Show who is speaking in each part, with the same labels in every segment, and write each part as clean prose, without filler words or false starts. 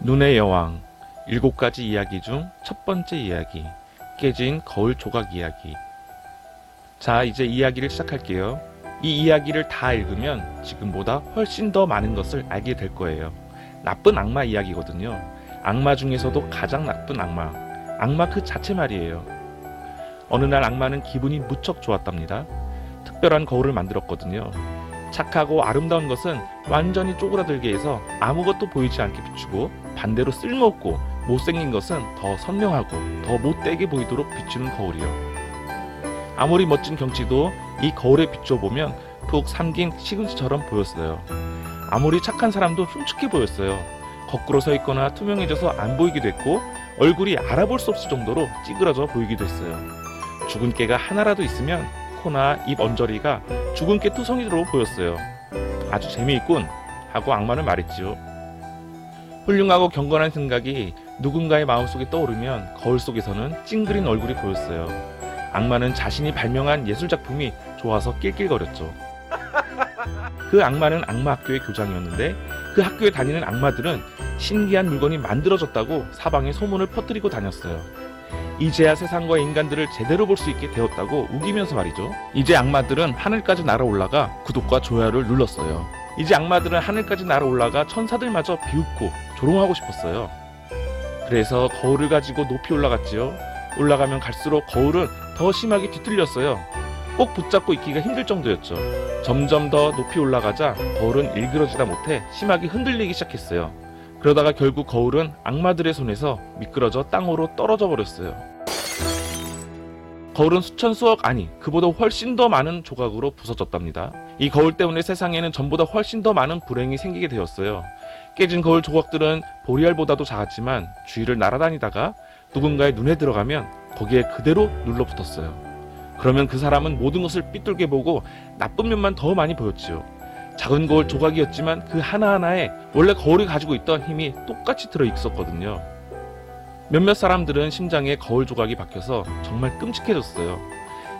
Speaker 1: 눈의 여왕, 7가지 이야기 중 첫 번째 이야기, 깨진 거울 조각 이야기. 자, 이제 이야기를 시작할게요. 이 이야기를 다 읽으면 지금보다 훨씬 더 많은 것을 알게 될 거예요. 나쁜 악마 이야기거든요. 악마 중에서도 가장 나쁜 악마, 악마 그 자체 말이에요. 어느 날 악마는 기분이 무척 좋았답니다. 특별한 거울을 만들었거든요. 착하고 아름다운 것은 완전히 쪼그라들게 해서 아무것도 보이지 않게 비추고, 반대로 쓸모없고 못생긴 것은 더 선명하고 더 못되게 보이도록 비추는 거울이요. 아무리 멋진 경치도 이 거울에 비춰보면 푹 삼긴 시금치처럼 보였어요. 아무리 착한 사람도 흉측해 보였어요. 거꾸로 서 있거나 투명해져서 안 보이기도 했고, 얼굴이 알아볼 수 없을 정도로 찌그러져 보이기도 했어요. 죽은 깨가 하나라도 있으면 코나 입 언저리가 죽은 깨 투성이로 보였어요. 아주 재미있군 하고 악마는 말했지요. 훌륭하고 경건한 생각이 누군가의 마음속에 떠오르면 거울 속에서는 찡그린 얼굴이 보였어요. 악마는 자신이 발명한 예술작품이 좋아서 낄낄거렸죠. 그 악마는 악마 학교의 교장이었는데, 그 학교에 다니는 악마들은 신기한 물건이 만들어졌다고 사방에 소문을 퍼뜨리고 다녔어요. 이제야 세상과 인간들을 제대로 볼 수 있게 되었다고 우기면서 말이죠. 이제 악마들은 하늘까지 날아올라가 구독과 좋아요를 눌렀어요. 이제 악마들은 하늘까지 날아올라가 천사들마저 비웃고 조롱하고 싶었어요. 그래서 거울을 가지고 높이 올라갔지요. 올라가면 갈수록 거울은 더 심하게 뒤틀렸어요. 꼭 붙잡고 있기가 힘들 정도였죠. 점점 더 높이 올라가자 거울은 일그러지다 못해 심하게 흔들리기 시작했어요. 그러다가 결국 거울은 악마들의 손에서 미끄러져 땅으로 떨어져 버렸어요. 거울은 수천 수억, 아니 그보다 훨씬 더 많은 조각으로 부서졌답니다. 이 거울 때문에 세상에는 전보다 훨씬 더 많은 불행이 생기게 되었어요. 깨진 거울 조각들은 보리알보다도 작았지만 주위를 날아다니다가 누군가의 눈에 들어가면 거기에 그대로 눌러붙었어요. 그러면 그 사람은 모든 것을 삐뚤게 보고 나쁜 면만 더 많이 보였지요. 작은 거울 조각이었지만 그 하나하나에 원래 거울이 가지고 있던 힘이 똑같이 들어있었거든요. 몇몇 사람들은 심장에 거울 조각이 박혀서 정말 끔찍해졌어요.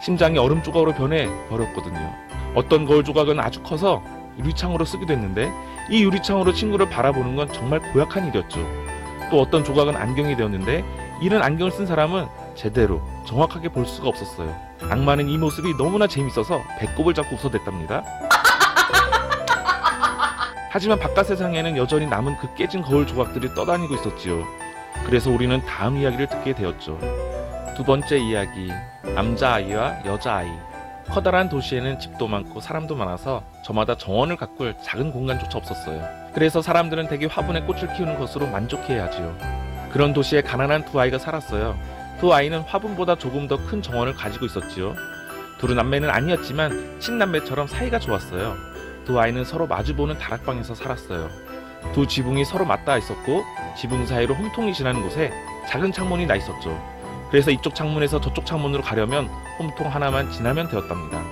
Speaker 1: 심장이 얼음 조각으로 변해 버렸거든요. 어떤 거울 조각은 아주 커서 유리창으로 쓰기도 했는데, 이 유리창으로 친구를 바라보는 건 정말 고약한 일이었죠. 또 어떤 조각은 안경이 되었는데, 이런 안경을 쓴 사람은 제대로 정확하게 볼 수가 없었어요. 악마는 이 모습이 너무나 재밌어서 배꼽을 잡고 웃어댔답니다. 하지만 바깥 세상에는 여전히 남은 그 깨진 거울 조각들이 떠다니고 있었지요. 그래서 우리는 다음 이야기를 듣게 되었죠. 두 번째 이야기, 남자아이와 여자아이. 커다란 도시에는 집도 많고 사람도 많아서 저마다 정원을 가꿀 작은 공간조차 없었어요. 그래서 사람들은 대개 화분에 꽃을 키우는 것으로 만족해야 하지요. 그런 도시에 가난한 두 아이가 살았어요. 두 아이는 화분보다 조금 더 큰 정원을 가지고 있었지요. 둘은 남매는 아니었지만 친남매처럼 사이가 좋았어요. 두 아이는 서로 마주보는 다락방에서 살았어요. 두 지붕이 서로 맞닿아 있었고, 지붕 사이로 홈통이 지나는 곳에 작은 창문이 나 있었죠. 그래서 이쪽 창문에서 저쪽 창문으로 가려면 홈통 하나만 지나면 되었답니다.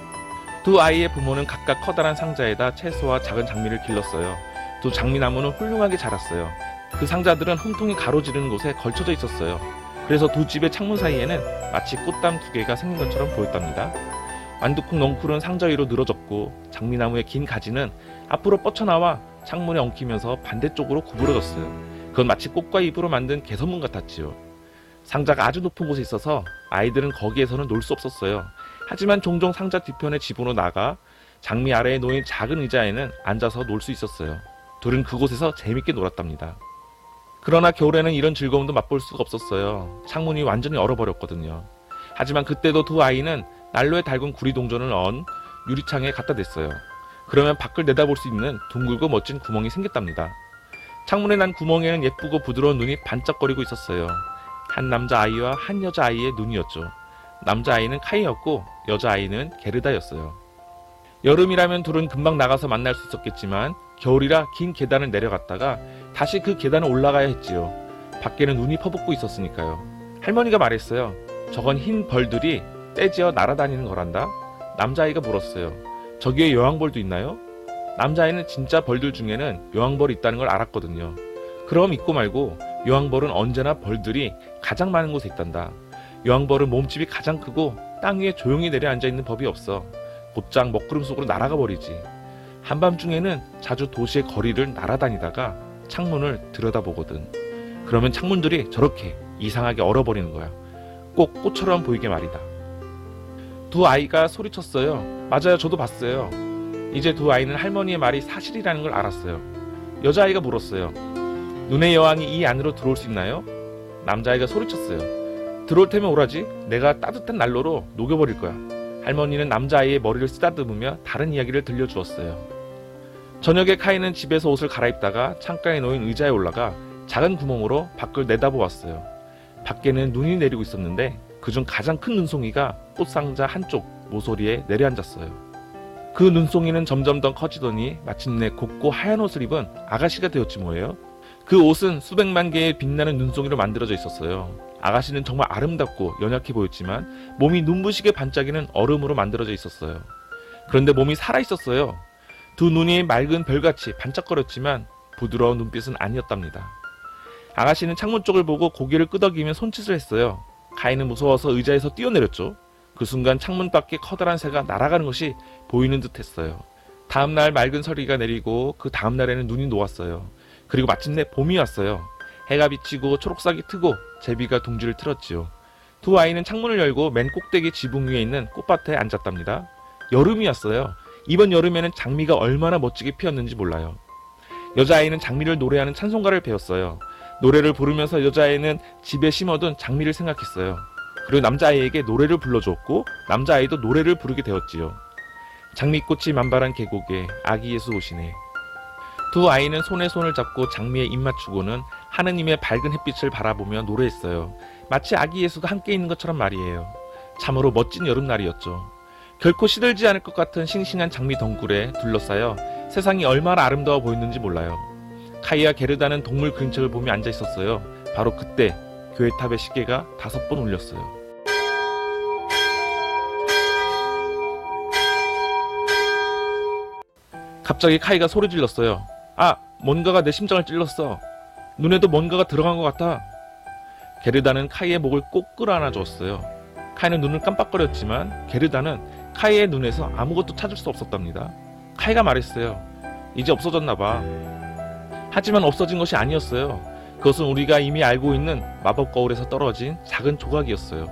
Speaker 1: 두 아이의 부모는 각각 커다란 상자에다 채소와 작은 장미를 길렀어요. 두 장미나무는 훌륭하게 자랐어요. 그 상자들은 홈통이 가로지르는 곳에 걸쳐져 있었어요. 그래서 두 집의 창문 사이에는 마치 꽃담 두 개가 생긴 것처럼 보였답니다. 완두콩 넝쿨은 상자 위로 늘어졌고, 장미나무의 긴 가지는 앞으로 뻗쳐나와 창문에 엉키면서 반대쪽으로 구부러졌어요. 그건 마치 꽃과 잎으로 만든 개선문 같았지요. 상자가 아주 높은 곳에 있어서 아이들은 거기에서는 놀 수 없었어요. 하지만 종종 상자 뒤편의 집으로 나가 장미 아래에 놓인 작은 의자에는 앉아서 놀 수 있었어요. 둘은 그곳에서 재밌게 놀았답니다. 그러나 겨울에는 이런 즐거움도 맛볼 수가 없었어요. 창문이 완전히 얼어버렸거든요. 하지만 그때도 두 아이는 난로에 달군 구리동전을 언 유리창에 갖다 댔어요. 그러면 밖을 내다볼 수 있는 둥글고 멋진 구멍이 생겼답니다. 창문에 난 구멍에는 예쁘고 부드러운 눈이 반짝거리고 있었어요. 한 남자아이와 한 여자아이의 눈이었죠. 남자아이는 카이였고 여자아이는 게르다였어요. 여름이라면 둘은 금방 나가서 만날 수 있었겠지만, 겨울이라 긴 계단을 내려갔다가 다시 그 계단을 올라가야 했지요. 밖에는 눈이 퍼붓고 있었으니까요. 할머니가 말했어요. 저건 흰 벌들이 떼지어 날아다니는 거란다. 남자아이가 물었어요. 저기에 여왕벌도 있나요? 남자아이는 진짜 벌들 중에는 여왕벌이 있다는 걸 알았거든요. 그럼 믿고 말고, 여왕벌은 언제나 벌들이 가장 많은 곳에 있단다. 여왕벌은 몸집이 가장 크고 땅 위에 조용히 내려앉아 있는 법이 없어. 곧장 먹구름 속으로 날아가 버리지. 한밤중에는 자주 도시의 거리를 날아다니다가 창문을 들여다보거든. 그러면 창문들이 저렇게 이상하게 얼어버리는 거야. 꼭 꽃처럼 보이게 말이다. 두 아이가 소리쳤어요. 맞아요, 저도 봤어요. 이제 두 아이는 할머니의 말이 사실이라는 걸 알았어요. 여자아이가 물었어요. 눈의 여왕이 이 안으로 들어올 수 있나요? 남자아이가 소리쳤어요. 들어올 테면 오라지. 내가 따뜻한 난로로 녹여버릴 거야. 할머니는 남자아이의 머리를 쓰다듬으며 다른 이야기를 들려주었어요. 저녁에 카이는 집에서 옷을 갈아입다가 창가에 놓인 의자에 올라가 작은 구멍으로 밖을 내다보았어요. 밖에는 눈이 내리고 있었는데 그중 가장 큰 눈송이가 꽃상자 한쪽 모서리에 내려앉았어요. 그 눈송이는 점점 더 커지더니 마침내 곱고 하얀 옷을 입은 아가씨가 되었지 뭐예요. 그 옷은 수백만 개의 빛나는 눈송이로 만들어져 있었어요. 아가씨는 정말 아름답고 연약해 보였지만 몸이 눈부시게 반짝이는 얼음으로 만들어져 있었어요. 그런데 몸이 살아있었어요. 두 눈이 맑은 별같이 반짝거렸지만 부드러운 눈빛은 아니었답니다. 아가씨는 창문 쪽을 보고 고개를 끄덕이며 손짓을 했어요. 카이는 무서워서 의자에서 뛰어내렸죠. 그 순간 창문 밖에 커다란 새가 날아가는 것이 보이는 듯 했어요. 다음날 맑은 서리가 내리고 그 다음날에는 눈이 녹았어요. 그리고 마침내 봄이 왔어요. 해가 비치고 초록싹이 트고 제비가 둥지를 틀었지요. 두 아이는 창문을 열고 맨 꼭대기 지붕 위에 있는 꽃밭에 앉았답니다. 여름이었어요. 이번 여름에는 장미가 얼마나 멋지게 피었는지 몰라요. 여자아이는 장미를 노래하는 찬송가를 배웠어요. 노래를 부르면서 여자아이는 집에 심어둔 장미를 생각했어요. 그리고 남자아이에게 노래를 불러주었고 남자아이도 노래를 부르게 되었지요. 장미꽃이 만발한 계곡에 아기 예수 오시네. 두 아이는 손에 손을 잡고 장미에 입 맞추고는 하느님의 밝은 햇빛을 바라보며 노래했어요. 마치 아기 예수가 함께 있는 것처럼 말이에요. 참으로 멋진 여름날이었죠. 결코 시들지 않을 것 같은 싱싱한 장미 덩굴에 둘러싸여 세상이 얼마나 아름다워 보였는지 몰라요. 카이와 게르다는 동물 그림책을 보며 앉아 있었어요. 바로 그때 교회탑의 시계가 5번 울렸어요. 갑자기 카이가 소리 질렀어요. 아, 뭔가가 내 심장을 찔렀어. 눈에도 뭔가가 들어간 것 같아. 게르다는 카이의 목을 꼭 끌어안아 주었어요. 카이는 눈을 깜빡거렸지만 게르다는 카이의 눈에서 아무것도 찾을 수 없었답니다. 카이가 말했어요. 이제 없어졌나 봐. 하지만 없어진 것이 아니었어요. 그것은 우리가 이미 알고 있는 마법 거울에서 떨어진 작은 조각이었어요.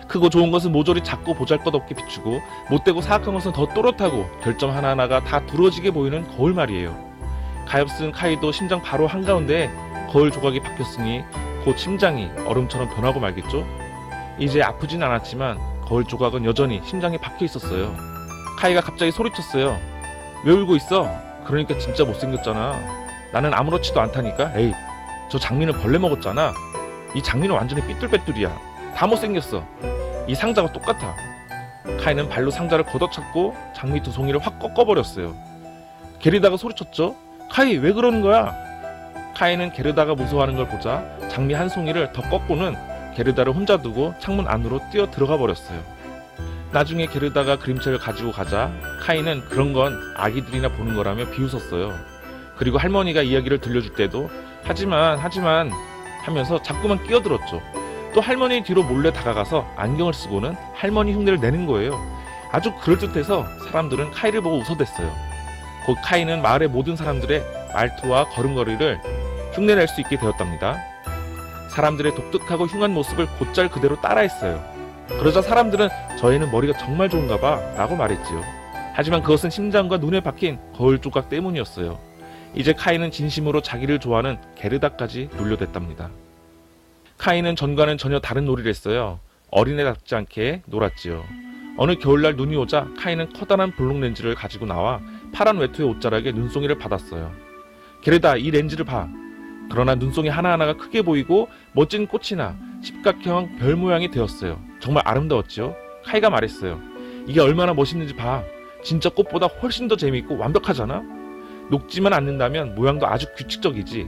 Speaker 1: 크고 좋은 것은 모조리 작고 보잘것없게 비추고 못되고 사악한 것은 더 또렷하고 결점 하나하나가 다 두러지게 보이는 거울 말이에요. 가엾은 카이도 심장 바로 한가운데에 거울 조각이 박혔으니 곧 심장이 얼음처럼 변하고 말겠죠? 이제 아프진 않았지만 거울 조각은 여전히 심장에 박혀 있었어요. 카이가 갑자기 소리쳤어요. 왜 울고 있어? 그러니까 진짜 못생겼잖아. 나는 아무렇지도 않다니까. 에이, 저 장미는 벌레 먹었잖아. 이 장미는 완전히 삐뚤빼뚤이야. 다 못생겼어. 이 상자가 똑같아. 카이는 발로 상자를 걷어찼고 장미 두 송이를 확 꺾어버렸어요. 게르다가 소리쳤죠. 카이, 왜 그러는 거야? 카이는 게르다가 무서워하는 걸 보자 장미 한 송이를 더 꺾고는 게르다를 혼자 두고 창문 안으로 뛰어 들어가 버렸어요. 나중에 게르다가 그림책을 가지고 가자 카이는 그런 건 아기들이나 보는 거라며 비웃었어요. 그리고 할머니가 이야기를 들려줄 때도 하지만 하면서 자꾸만 끼어들었죠. 또 할머니 뒤로 몰래 다가가서 안경을 쓰고는 할머니 흉내를 내는 거예요. 아주 그럴듯해서 사람들은 카이를 보고 웃어댔어요. 곧 카이는 마을의 모든 사람들의 말투와 걸음걸이를 흉내낼 수 있게 되었답니다. 사람들의 독특하고 흉한 모습을 곧잘 그대로 따라했어요. 그러자 사람들은 저 애는 머리가 정말 좋은가 봐 라고 말했지요. 하지만 그것은 심장과 눈에 박힌 거울 조각 때문이었어요. 이제 카이는 진심으로 자기를 좋아하는 게르다까지 놀려댔답니다. 카이는 전과는 전혀 다른 놀이를 했어요. 어린애답지 않게 놀았지요. 어느 겨울날 눈이 오자 카이는 커다란 볼록 렌즈를 가지고 나와 파란 외투의 옷자락에 눈송이를 받았어요. 게르다, 이 렌즈를 봐. 그러나 눈송이 하나하나가 크게 보이고 멋진 꽃이나 십각형 별 모양이 되었어요. 정말 아름다웠지요. 카이가 말했어요. 이게 얼마나 멋있는지 봐. 진짜 꽃보다 훨씬 더 재미있고 완벽하잖아. 녹지만 않는다면 모양도 아주 규칙적이지.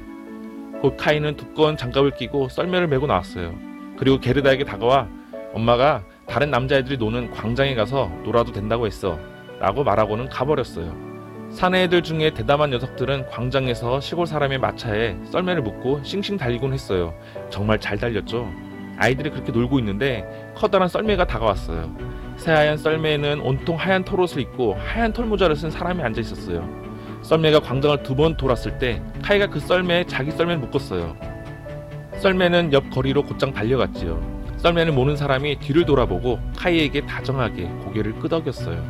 Speaker 1: 곧 카이는 두꺼운 장갑을 끼고 썰매를 메고 나왔어요. 그리고 게르다에게 다가와 엄마가 다른 남자애들이 노는 광장에 가서 놀아도 된다고 했어 라고 말하고는 가버렸어요. 사내 애들 중에 대담한 녀석들은 광장에서 시골 사람의 마차에 썰매를 묶고 싱싱 달리곤 했어요. 정말 잘 달렸죠. 아이들이 그렇게 놀고 있는데 커다란 썰매가 다가왔어요. 새하얀 썰매에는 온통 하얀 털옷을 입고 하얀 털모자를 쓴 사람이 앉아 있었어요. 썰매가 광장을 2번 돌았을 때 카이가 그 썰매에 자기 썰매를 묶었어요. 썰매는 옆 거리로 곧장 달려갔지요. 썰매를 모는 사람이 뒤를 돌아보고 카이에게 다정하게 고개를 끄덕였어요.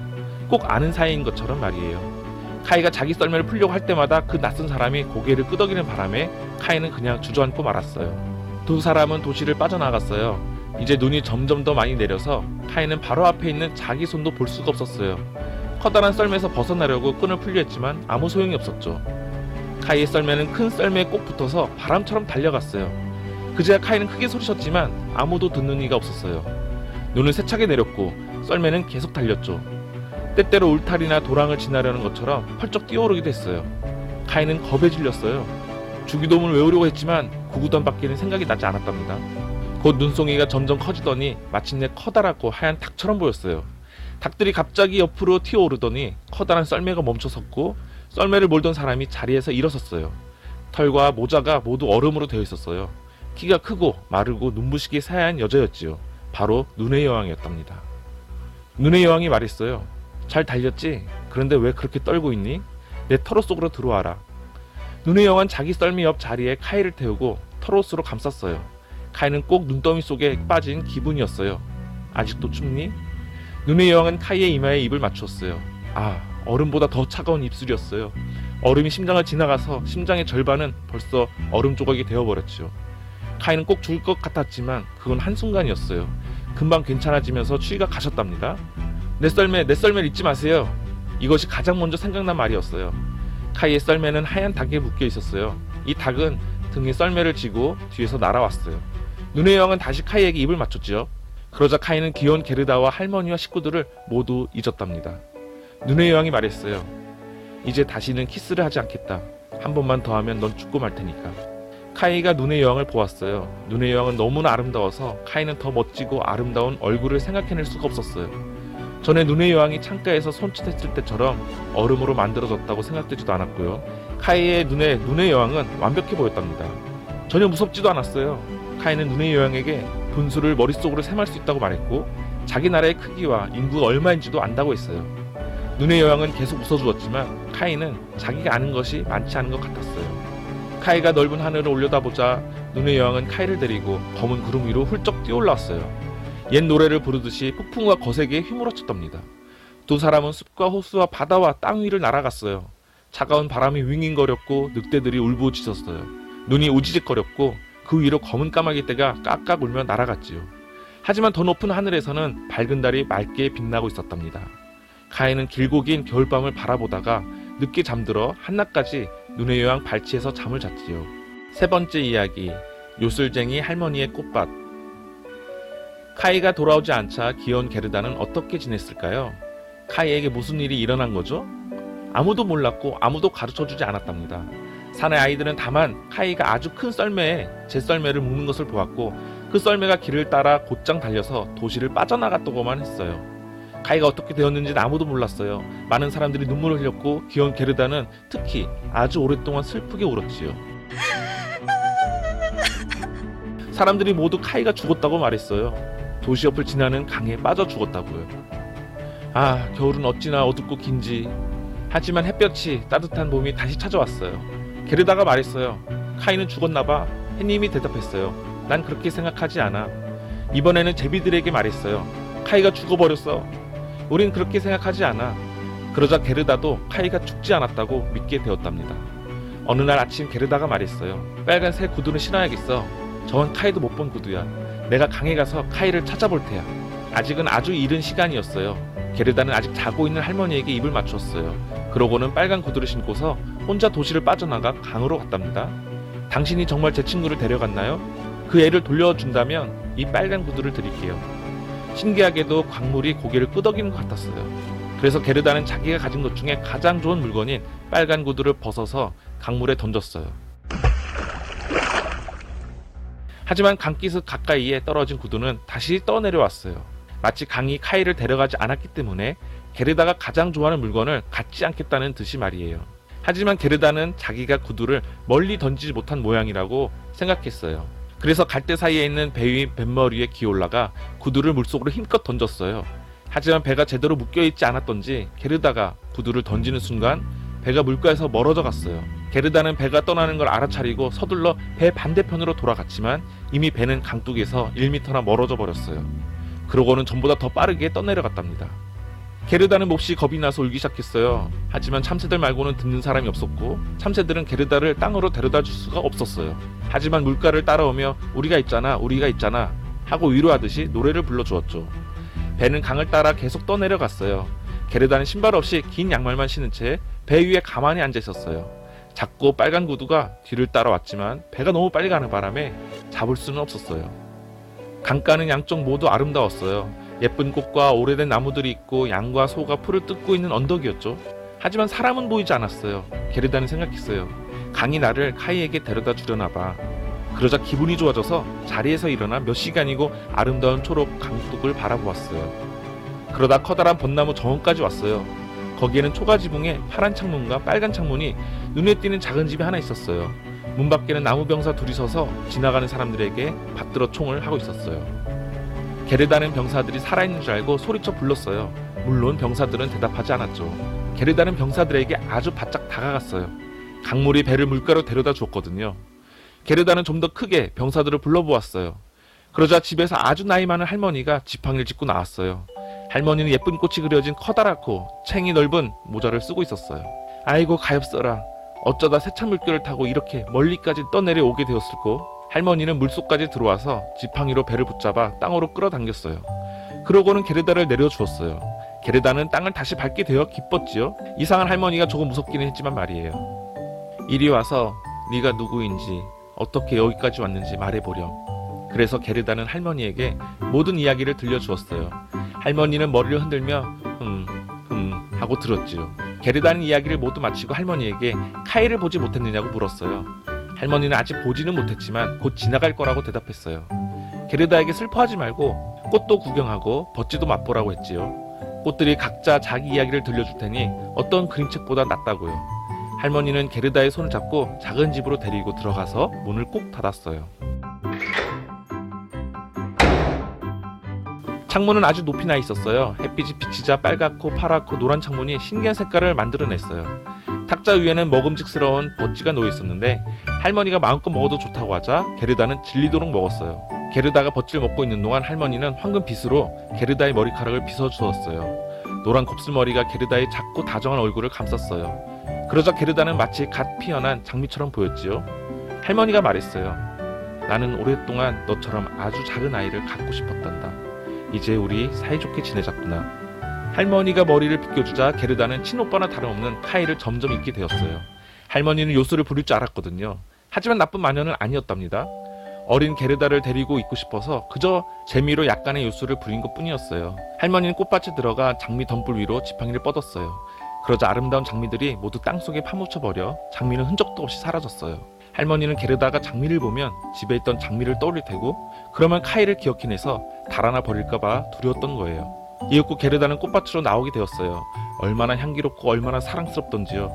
Speaker 1: 꼭 아는 사이인 것처럼 말이에요. 카이가 자기 썰매를 풀려고 할 때마다 그 낯선 사람이 고개를 끄덕이는 바람에 카이는 그냥 주저앉고 말았어요. 두 사람은 도시를 빠져나갔어요. 이제 눈이 점점 더 많이 내려서 카이는 바로 앞에 있는 자기 손도 볼 수가 없었어요. 커다란 썰매에서 벗어나려고 끈을 풀려 했지만 아무 소용이 없었죠. 카이의 썰매는 큰 썰매에 꼭 붙어서 바람처럼 달려갔어요. 그제야 카이는 크게 소리쳤지만 아무도 듣는 이가 없었어요. 눈은 세차게 내렸고 썰매는 계속 달렸죠. 때때로 울타리나 도랑을 지나려는 것처럼 펄쩍 뛰어오르기도 했어요. 카이는 겁에 질렸어요. 주기도문을 외우려고 했지만 구구단밖에는 생각이 나지 않았답니다. 곧 눈송이가 점점 커지더니 마침내 커다랗고 하얀 닭처럼 보였어요. 닭들이 갑자기 옆으로 튀어오르더니 커다란 썰매가 멈춰섰고 썰매를 몰던 사람이 자리에서 일어섰어요. 털과 모자가 모두 얼음으로 되어 있었어요. 키가 크고 마르고 눈부시게 새하얀 여자였지요. 바로 눈의 여왕이었답니다. 눈의 여왕이 말했어요. 잘 달렸지? 그런데 왜 그렇게 떨고 있니? 내 털옷 속으로 들어와라. 눈의 여왕은 자기 썰매 옆 자리에 카이를 태우고 털옷으로 감쌌어요. 카이는 꼭 눈더미 속에 빠진 기분이었어요. 아직도 춥니? 눈의 여왕은 카이의 이마에 입을 맞추었어요. 아, 얼음보다 더 차가운 입술이었어요. 얼음이 심장을 지나가서 심장의 절반은 벌써 얼음 조각이 되어버렸죠. 카이는 꼭 죽을 것 같았지만 그건 한순간이었어요. 금방 괜찮아지면서 추위가 가셨답니다. 내 썰매를 잊지 마세요. 이것이 가장 먼저 생각난 말이었어요. 카이의 썰매는 하얀 닭에 묶여 있었어요. 이 닭은 등에 썰매를 지고 뒤에서 날아왔어요. 눈의 여왕은 다시 카이에게 입을 맞췄지요. 그러자 카이는 귀여운 게르다와 할머니와 식구들을 모두 잊었답니다. 눈의 여왕이 말했어요. 이제 다시는 키스를 하지 않겠다. 한 번만 더 하면 넌 죽고 말 테니까. 카이가 눈의 여왕을 보았어요. 눈의 여왕은 너무나 아름다워서 카이는 더 멋지고 아름다운 얼굴을 생각해낼 수가 없었어요. 전에 눈의 여왕이 창가에서 손짓했을 때처럼 얼음으로 만들어졌다고 생각되지도 않았고요. 카이의 눈에 눈의 여왕은 완벽해 보였답니다. 전혀 무섭지도 않았어요. 카이는 눈의 여왕에게 분수를 머릿속으로 셈할 수 있다고 말했고 자기 나라의 크기와 인구가 얼마인지도 안다고 했어요. 눈의 여왕은 계속 웃어주었지만 카이는 자기가 아는 것이 많지 않은 것 같았어요. 카이가 넓은 하늘을 올려다보자 눈의 여왕은 카이를 데리고 검은 구름 위로 훌쩍 뛰어올랐어요. 옛 노래를 부르듯이 폭풍과 거세게 휘몰아쳤답니다. 두 사람은 숲과 호수와 바다와 땅 위를 날아갔어요. 차가운 바람이 윙윙거렸고 늑대들이 울부짖었어요. 눈이 우지직거렸고 그 위로 검은 까마귀 떼가 깍깍 울며 날아갔지요. 하지만 더 높은 하늘에서는 밝은 달이 맑게 빛나고 있었답니다. 카이는 길고 긴 겨울밤을 바라보다가 늦게 잠들어 한낮까지 눈의 여왕 발치에서 잠을 잤지요. 세 번째 이야기, 요술쟁이 할머니의 꽃밭. 카이가 돌아오지 않자 귀여운 게르다는 어떻게 지냈을까요? 카이에게 무슨 일이 일어난 거죠? 아무도 몰랐고 아무도 가르쳐주지 않았답니다. 산의 아이들은 다만 카이가 아주 큰 썰매에 제 썰매를 묶는 것을 보았고 그 썰매가 길을 따라 곧장 달려서 도시를 빠져나갔다고만 했어요. 카이가 어떻게 되었는지는 아무도 몰랐어요. 많은 사람들이 눈물을 흘렸고 귀여운 게르다는 특히 아주 오랫동안 슬프게 울었지요. 사람들이 모두 카이가 죽었다고 말했어요. 도시 옆을 지나는 강에 빠져 죽었다고요. 아, 겨울은 어찌나 어둡고 긴지. 하지만 햇볕이 따뜻한 봄이 다시 찾아왔어요. 게르다가 말했어요. 카이는 죽었나봐. 해님이 대답했어요. 난 그렇게 생각하지 않아. 이번에는 제비들에게 말했어요. 카이가 죽어버렸어. 우린 그렇게 생각하지 않아. 그러자 게르다도 카이가 죽지 않았다고 믿게 되었답니다. 어느 날 아침 게르다가 말했어요. 빨간색 구두는 신어야겠어. 저건 카이도 못 본 구두야. 내가 강에 가서 카이를 찾아볼 테야. 아직은 아주 이른 시간이었어요. 게르다는 아직 자고 있는 할머니에게 입을 맞췄어요. 그러고는 빨간 구두를 신고서 혼자 도시를 빠져나가 강으로 갔답니다. 당신이 정말 제 친구를 데려갔나요? 그 애를 돌려준다면 이 빨간 구두를 드릴게요. 신기하게도 광물이 고개를 끄덕이는 것 같았어요. 그래서 게르다는 자기가 가진 것 중에 가장 좋은 물건인 빨간 구두를 벗어서 강물에 던졌어요. 하지만 강기슭 가까이에 떨어진 구두는 다시 떠내려왔어요. 마치 강이 카이를 데려가지 않았기 때문에 게르다가 가장 좋아하는 물건을 갖지 않겠다는 듯이 말이에요. 하지만 게르다는 자기가 구두를 멀리 던지지 못한 모양이라고 생각했어요. 그래서 갈대 사이에 있는 배 위 뱃머리에 기어올라가 구두를 물속으로 힘껏 던졌어요. 하지만 배가 제대로 묶여있지 않았던지 게르다가 구두를 던지는 순간 배가 물가에서 멀어져 갔어요. 게르다는 배가 떠나는 걸 알아차리고 서둘러 배 반대편으로 돌아갔지만 이미 배는 강둑에서 1m나 멀어져 버렸어요. 그러고는 전보다 더 빠르게 떠내려갔답니다. 게르다는 몹시 겁이 나서 울기 시작했어요. 하지만 참새들 말고는 듣는 사람이 없었고 참새들은 게르다를 땅으로 데려다 줄 수가 없었어요. 하지만 물가를 따라오며 우리가 있잖아 하고 위로하듯이 노래를 불러주었죠. 배는 강을 따라 계속 떠내려갔어요. 게르다는 신발 없이 긴 양말만 신은 채 배 위에 가만히 앉아 있었어요. 작고 빨간 구두가 뒤를 따라왔지만 배가 너무 빨리 가는 바람에 잡을 수는 없었어요. 강가는 양쪽 모두 아름다웠어요. 예쁜 꽃과 오래된 나무들이 있고 양과 소가 풀을 뜯고 있는 언덕이었죠. 하지만 사람은 보이지 않았어요. 게르다는 생각했어요. 강이 나를 카이에게 데려다 주려나 봐. 그러자 기분이 좋아져서 자리에서 일어나 몇 시간이고 아름다운 초록 강둑을 바라보았어요. 그러다 커다란 벚나무 정원까지 왔어요. 거기에는 초가지붕에 파란 창문과 빨간 창문이 눈에 띄는 작은 집이 하나 있었어요. 문 밖에는 나무 병사 둘이 서서 지나가는 사람들에게 받들어 총을 하고 있었어요. 게르다는 병사들이 살아있는 줄 알고 소리쳐 불렀어요. 물론 병사들은 대답하지 않았죠. 게르다는 병사들에게 아주 바짝 다가갔어요. 강물이 배를 물가로 데려다 주었거든요. 게르다는 좀 더 크게 병사들을 불러보았어요. 그러자 집에서 아주 나이 많은 할머니가 지팡이를 짚고 나왔어요. 할머니는 예쁜 꽃이 그려진 커다랗고 챙이 넓은 모자를 쓰고 있었어요. 아이고 가엾어라. 어쩌다 세찬 물결을 타고 이렇게 멀리까지 떠내려 오게 되었을꼬. 할머니는 물속까지 들어와서 지팡이로 배를 붙잡아 땅으로 끌어당겼어요. 그러고는 게르다를 내려주었어요. 게르다는 땅을 다시 밟게 되어 기뻤지요. 이상한 할머니가 조금 무섭기는 했지만 말이에요. 이리 와서 네가 누구인지 어떻게 여기까지 왔는지 말해보렴. 그래서 게르다는 할머니에게 모든 이야기를 들려주었어요. 할머니는 머리를 흔들며 하고 들었지요. 게르다는 이야기를 모두 마치고 할머니에게 카이를 보지 못했느냐고 물었어요. 할머니는 아직 보지는 못했지만 곧 지나갈 거라고 대답했어요. 게르다에게 슬퍼하지 말고 꽃도 구경하고 버찌도 맛보라고 했지요. 꽃들이 각자 자기 이야기를 들려줄 테니 어떤 그림책보다 낫다고요. 할머니는 게르다의 손을 잡고 작은 집으로 데리고 들어가서 문을 꼭 닫았어요. 창문은 아주 높이 나 있었어요. 햇빛이 비치자 빨갛고 파랗고 노란 창문이 신기한 색깔을 만들어냈어요. 탁자 위에는 먹음직스러운 버찌가 놓여 있었는데 할머니가 마음껏 먹어도 좋다고 하자 게르다는 질리도록 먹었어요. 게르다가 버찌를 먹고 있는 동안 할머니는 황금 빗으로 게르다의 머리카락을 빗어주었어요. 노란 곱슬머리가 게르다의 작고 다정한 얼굴을 감쌌어요. 그러자 게르다는 마치 갓 피어난 장미처럼 보였지요. 할머니가 말했어요. 나는 오랫동안 너처럼 아주 작은 아이를 갖고 싶었단다. 이제 우리 사이좋게 지내자꾸나. 할머니가 머리를 빗겨주자 게르다는 친오빠나 다름없는 카이를 점점 잊게 되었어요. 할머니는 요술을 부릴 줄 알았거든요. 하지만 나쁜 마녀는 아니었답니다. 어린 게르다를 데리고 있고 싶어서 그저 재미로 약간의 요술을 부린 것뿐이었어요. 할머니는 꽃밭에 들어가 장미 덤불 위로 지팡이를 뻗었어요. 그러자 아름다운 장미들이 모두 땅속에 파묻혀버려 장미는 흔적도 없이 사라졌어요. 할머니는 게르다가 장미를 보면 집에 있던 장미를 떠올릴 테고 그러면 카이를 기억해내서 달아나 버릴까봐 두려웠던 거예요. 이윽고 게르다는 꽃밭으로 나오게 되었어요. 얼마나 향기롭고 얼마나 사랑스럽던지요.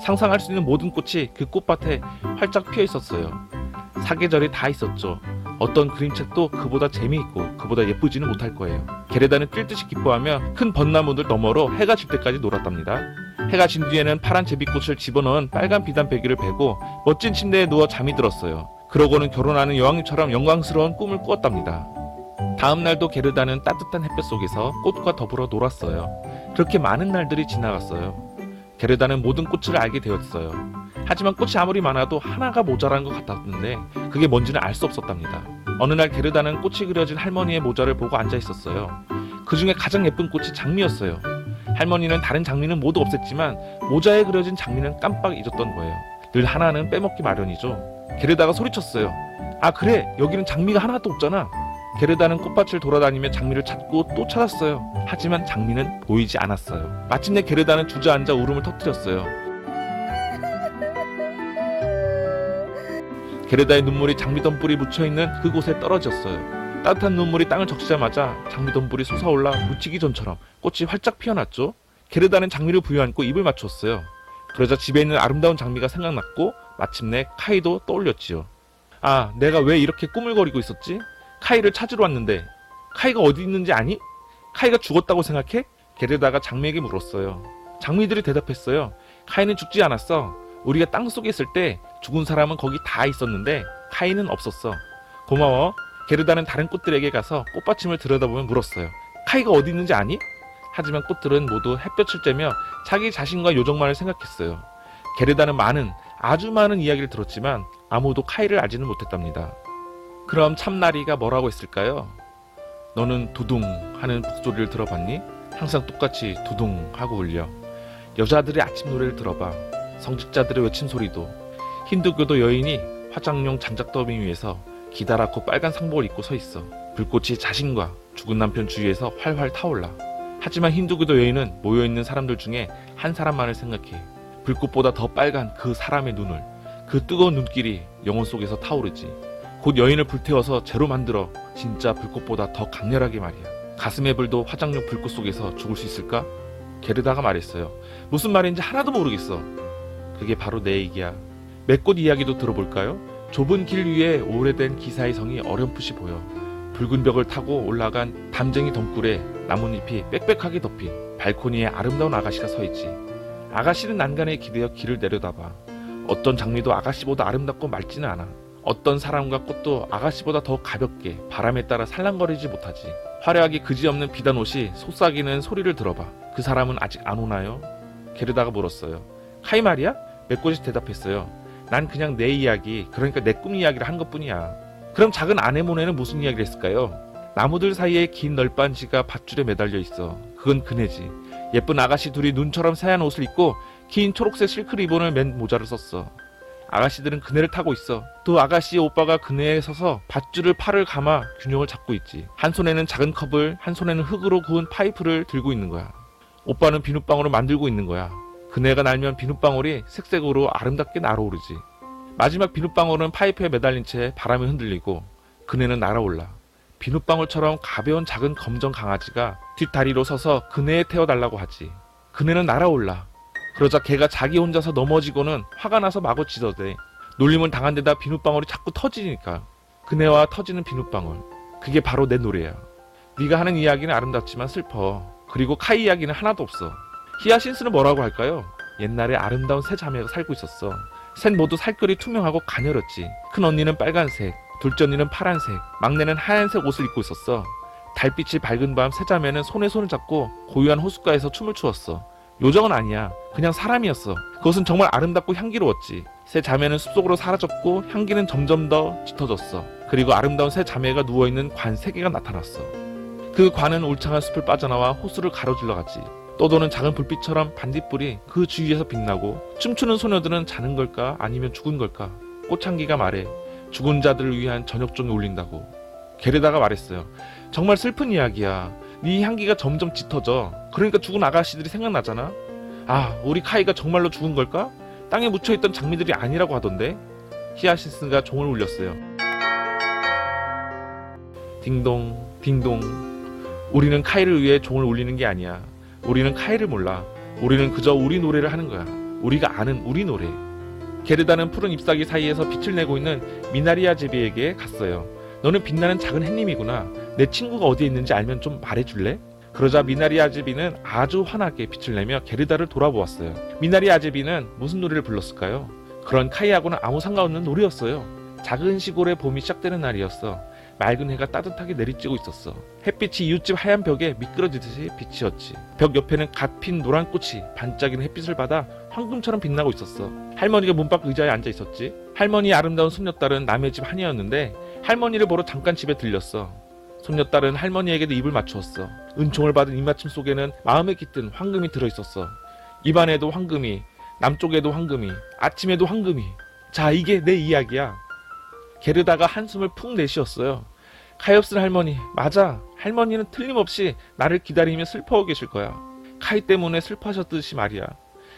Speaker 1: 상상할 수 있는 모든 꽃이 그 꽃밭에 활짝 피어 있었어요. 사계절이 다 있었죠. 어떤 그림책도 그보다 재미있고 그보다 예쁘지는 못할 거예요. 게르다는 뛸 듯이 기뻐하며 큰 벚나무들 너머로 해가 질 때까지 놀았답니다. 해가 진 뒤에는 파란 제비꽃을 집어넣은 빨간 비단배기를 베고 멋진 침대에 누워 잠이 들었어요. 그러고는 결혼하는 여왕님처럼 영광스러운 꿈을 꾸었답니다. 다음 날도 게르다는 따뜻한 햇볕 속에서 꽃과 더불어 놀았어요. 그렇게 많은 날들이 지나갔어요. 게르다는 모든 꽃을 알게 되었어요. 하지만 꽃이 아무리 많아도 하나가 모자란 것 같았는데 그게 뭔지는 알 수 없었답니다. 어느 날 게르다는 꽃이 그려진 할머니의 모자를 보고 앉아 있었어요. 그 중에 가장 예쁜 꽃이 장미였어요. 할머니는 다른 장미는 모두 없앴지만 모자에 그려진 장미는 깜빡 잊었던 거예요. 늘 하나는 빼먹기 마련이죠. 게르다가 소리쳤어요. 아 그래, 여기는 장미가 하나도 없잖아. 게르다는 꽃밭을 돌아다니며 장미를 찾고 또 찾았어요. 하지만 장미는 보이지 않았어요. 마침내 게르다는 주저앉아 울음을 터뜨렸어요. 게르다의 눈물이 장미덤불이 묻혀있는 그곳에 떨어졌어요. 따뜻한 눈물이 땅을 적시자마자 장미덤불이 솟아올라 묻히기 전처럼 꽃이 활짝 피어났죠. 게르다는 장미를 부여안고 입을 맞췄어요. 그러자 집에 있는 아름다운 장미가 생각났고 마침내 카이도 떠올렸지요. 아, 내가 왜 이렇게 꾸물거리고 있었지? 카이를 찾으러 왔는데 카이가 어디 있는지 아니? 카이가 죽었다고 생각해? 게르다가 장미에게 물었어요. 장미들이 대답했어요. 카이는 죽지 않았어. 우리가 땅속에 있을 때 죽은 사람은 거기 다 있었는데 카이는 없었어. 고마워. 게르다는 다른 꽃들에게 가서 꽃받침을 들여다보며 물었어요. 카이가 어디 있는지 아니? 하지만 꽃들은 모두 햇볕을 쬐며 자기 자신과 요정만을 생각했어요. 게르다는 아주 많은 이야기를 들었지만 아무도 카이를 알지는 못했답니다. 그럼 참나리가 뭐라고 했을까요? 너는 두둥 하는 북소리를 들어봤니? 항상 똑같이 두둥 하고 울려. 여자들의 아침 노래를 들어봐. 성직자들의 외침 소리도. 힌두교도 여인이 화장용 장작더미 위에서 기다랗고 빨간 상복을 입고 서 있어. 불꽃이 자신과 죽은 남편 주위에서 활활 타올라. 하지만 힌두교도 여인은 모여있는 사람들 중에 한 사람만을 생각해. 불꽃보다 더 빨간 그 사람의 눈을, 그 뜨거운 눈길이 영혼 속에서 타오르지. 곧 여인을 불태워서 재로 만들어 진짜 불꽃보다 더 강렬하게 말이야. 가슴에 불도 화장용 불꽃 속에서 죽을 수 있을까? 게르다가 말했어요. 무슨 말인지 하나도 모르겠어. 그게 바로 내 얘기야. 맷꽃 이야기도 들어볼까요? 좁은 길 위에 오래된 기사의 성이 어렴풋이 보여. 붉은 벽을 타고 올라간 담쟁이 덩굴에 나뭇잎이 빽빽하게 덮인 발코니에 아름다운 아가씨가 서 있지. 아가씨는 난간에 기대어 길을 내려다봐. 어떤 장미도 아가씨보다 아름답고 맑지는 않아. 어떤 사람과 꽃도 아가씨보다 더 가볍게 바람에 따라 살랑거리지 못하지. 화려하게 그지없는 비단 옷이 속삭이는 소리를 들어봐. 그 사람은 아직 안 오나요? 게르다가 물었어요. 카이 말이야? 맷꽃이 대답했어요. 난 그냥 내 이야기, 그러니까 내 꿈 이야기를 한 것뿐이야. 그럼 작은 아네모네는 무슨 이야기를 했을까요? 나무들 사이에 긴 널빤지가 밧줄에 매달려 있어. 그건 그네지. 예쁜 아가씨 둘이 눈처럼 새하얀 옷을 입고 긴 초록색 실크 리본을 맨 모자를 썼어. 아가씨들은 그네를 타고 있어. 또 아가씨의 오빠가 그네에 서서 밧줄을 팔을 감아 균형을 잡고 있지. 한 손에는 작은 컵을, 한 손에는 흙으로 구운 파이프를 들고 있는 거야. 오빠는 비눗방울을 만들고 있는 거야. 그네가 날면 비눗방울이 색색으로 아름답게 날아오르지. 마지막 비눗방울은 파이프에 매달린 채 바람에 흔들리고 그네는 날아올라. 비눗방울처럼 가벼운 작은 검정 강아지가 뒷다리로 서서 그네에 태워달라고 하지. 그네는 날아올라. 그러자 걔가 자기 혼자서 넘어지고는 화가 나서 마구 짖어대. 놀림을 당한 데다 비눗방울이 자꾸 터지니까. 그네와 터지는 비눗방울. 그게 바로 내 노래야. 네가 하는 이야기는 아름답지만 슬퍼. 그리고 카이 이야기는 하나도 없어. 히아신스는 뭐라고 할까요? 옛날에 아름다운 세 자매가 살고 있었어. 셋 모두 살결이 투명하고 가녀렸지. 큰 언니는 빨간색, 둘째 언니는 파란색, 막내는 하얀색 옷을 입고 있었어. 달빛이 밝은 밤 세 자매는 손에 손을 잡고 고요한 호숫가에서 춤을 추었어. 요정은 아니야. 그냥 사람이었어. 그것은 정말 아름답고 향기로웠지. 세 자매는 숲속으로 사라졌고 향기는 점점 더 짙어졌어. 그리고 아름다운 세 자매가 누워있는 관 세 개가 나타났어. 그 관은 울창한 숲을 빠져나와 호수를 가로질러 가지. 떠도는 작은 불빛처럼 반딧불이 그 주위에서 빛나고 춤추는 소녀들은 자는 걸까 아니면 죽은 걸까? 꽃향기가 말해. 죽은 자들을 위한 저녁종이 울린다고. 게르다가 말했어요. 정말 슬픈 이야기야. 네 향기가 점점 짙어져. 그러니까 죽은 아가씨들이 생각나잖아. 아, 우리 카이가 정말로 죽은 걸까? 땅에 묻혀있던 장미들이 아니라고 하던데. 히아신스가 종을 울렸어요. 딩동 딩동. 우리는 카이를 위해 종을 울리는 게 아니야. 우리는 카이를 몰라. 우리는 그저 우리 노래를 하는 거야. 우리가 아는 우리 노래. 게르다는 푸른 잎사귀 사이에서 빛을 내고 있는 미나리아 제비에게 갔어요. 너는 빛나는 작은 햇님이구나. 내 친구가 어디에 있는지 알면 좀 말해줄래? 그러자 미나리아 제비는 아주 환하게 빛을 내며 게르다를 돌아보았어요. 미나리아 제비는 무슨 노래를 불렀을까요? 그런 카이하고는 아무 상관없는 노래였어요. 작은 시골의 봄이 시작되는 날이었어. 맑은 해가 따뜻하게 내리쬐고 있었어. 햇빛이 이웃집 하얀 벽에 미끄러지듯이 비치었지. 벽 옆에는 갓 핀 노란 꽃이 반짝이는 햇빛을 받아 황금처럼 빛나고 있었어. 할머니가 문밖 의자에 앉아 있었지. 할머니의 아름다운 손녀딸은 남의 집 하녀였는데 할머니를 보러 잠깐 집에 들렸어. 손녀딸은 할머니에게도 입을 맞추었어. 은총을 받은 입맞춤 속에는 마음에 깃든 황금이 들어있었어. 입안에도 황금이, 남쪽에도 황금이, 아침에도 황금이. 자, 이게 내 이야기야. 게르다가 한숨을 푹 내쉬었어요. 카이옵슨 할머니, 맞아. 할머니는 틀림없이 나를 기다리며 슬퍼하고 계실 거야. 카이 때문에 슬퍼하셨듯이 말이야.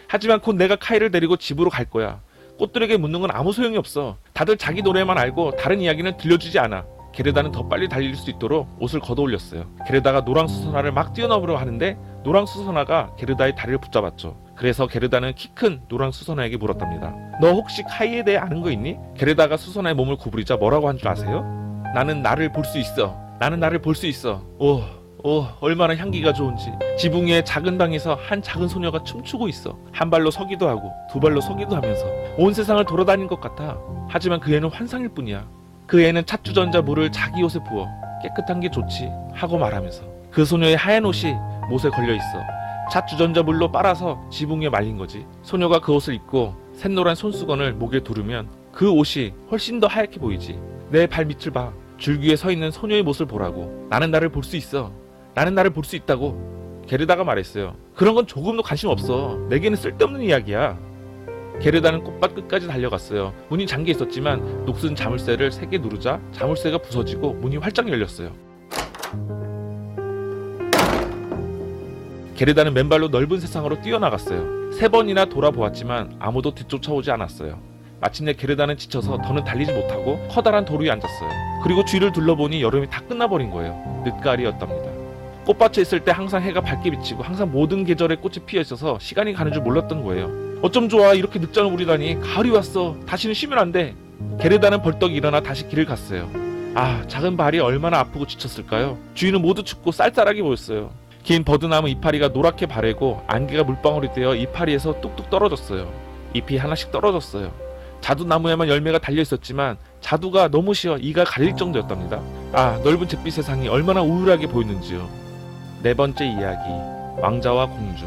Speaker 1: 하지만 곧 내가 카이를 데리고 집으로 갈 거야. 꽃들에게 묻는 건 아무 소용이 없어. 다들 자기 노래만 알고 다른 이야기는 들려주지 않아. 게르다는 더 빨리 달릴 수 있도록 옷을 걷어올렸어요. 게르다가 노랑수선화를 막 뛰어넘으려 하는데 노랑수선화가 게르다의 다리를 붙잡았죠. 그래서 게르다는 키 큰 노랑수선화에게 물었답니다. 너 혹시 카이에 대해 아는 거 있니? 게르다가 수선화의 몸을 구부리자 뭐라고 한 줄 아세요? 나는 나를 볼 수 있어. 나는 나를 볼 수 있어. 오, 얼마나 향기가 좋은지. 지붕 위의 작은 방에서 한 작은 소녀가 춤추고 있어. 한 발로 서기도 하고 두 발로 서기도 하면서 온 세상을 돌아다닌 것 같아. 하지만 그 애는 환상일 뿐이야. 그 애는 찻주전자 물을 자기 옷에 부어 깨끗한 게 좋지 하고 말하면서 그 소녀의 하얀 옷이 못에 걸려있어. 찻주전자 물로 빨아서 지붕 위에 말린 거지. 소녀가 그 옷을 입고 샛노란 손수건을 목에 두르면 그 옷이 훨씬 더 하얗게 보이지. 내 발밑을 봐. 줄기에 서 있는 소녀의 못을 보라고. 나는 나를 볼 수 있어. 나는 나를 볼 수 있다고. 게르다가 말했어요. 그런 건 조금도 관심 없어. 내게는 쓸데없는 이야기야. 게르다는 꽃밭 끝까지 달려갔어요. 문이 잠겨 있었지만 녹슨 자물쇠를 3개 누르자 자물쇠가 부서지고 문이 활짝 열렸어요. 게르다는 맨발로 넓은 세상으로 뛰어나갔어요. 3번이나 돌아보았지만 아무도 뒤쫓아오지 않았어요. 마침내 게르다는 지쳐서 더는 달리지 못하고 커다란 돌 위에 앉았어요. 그리고 주위를 둘러보니 여름이 다 끝나버린 거예요. 늦가을이었답니다. 꽃밭에 있을 때 항상 해가 밝게 비치고 항상 모든 계절의 꽃이 피어 있어서 시간이 가는 줄 몰랐던 거예요. 어쩜 좋아, 이렇게 늦잠을 부리다니. 가을이 왔어. 다시는 쉬면 안 돼. 게르다는 벌떡 일어나 다시 길을 갔어요. 작은 발이 얼마나 아프고 지쳤을까요? 주위는 모두 춥고 쌀쌀하게 보였어요. 긴 버드나무 이파리가 노랗게 바래고 안개가 물방울이 되어 이파리에서 뚝뚝 떨어졌어요. 잎이 하나씩 떨어졌어요. 자두나무에만 열매가 달려있었지만 자두가 너무 쉬어 이가 갈릴 정도였답니다. 넓은 잿빛 세상이 얼마나 우울하게 보였는지요. 4번째 이야기, 왕자와 공주.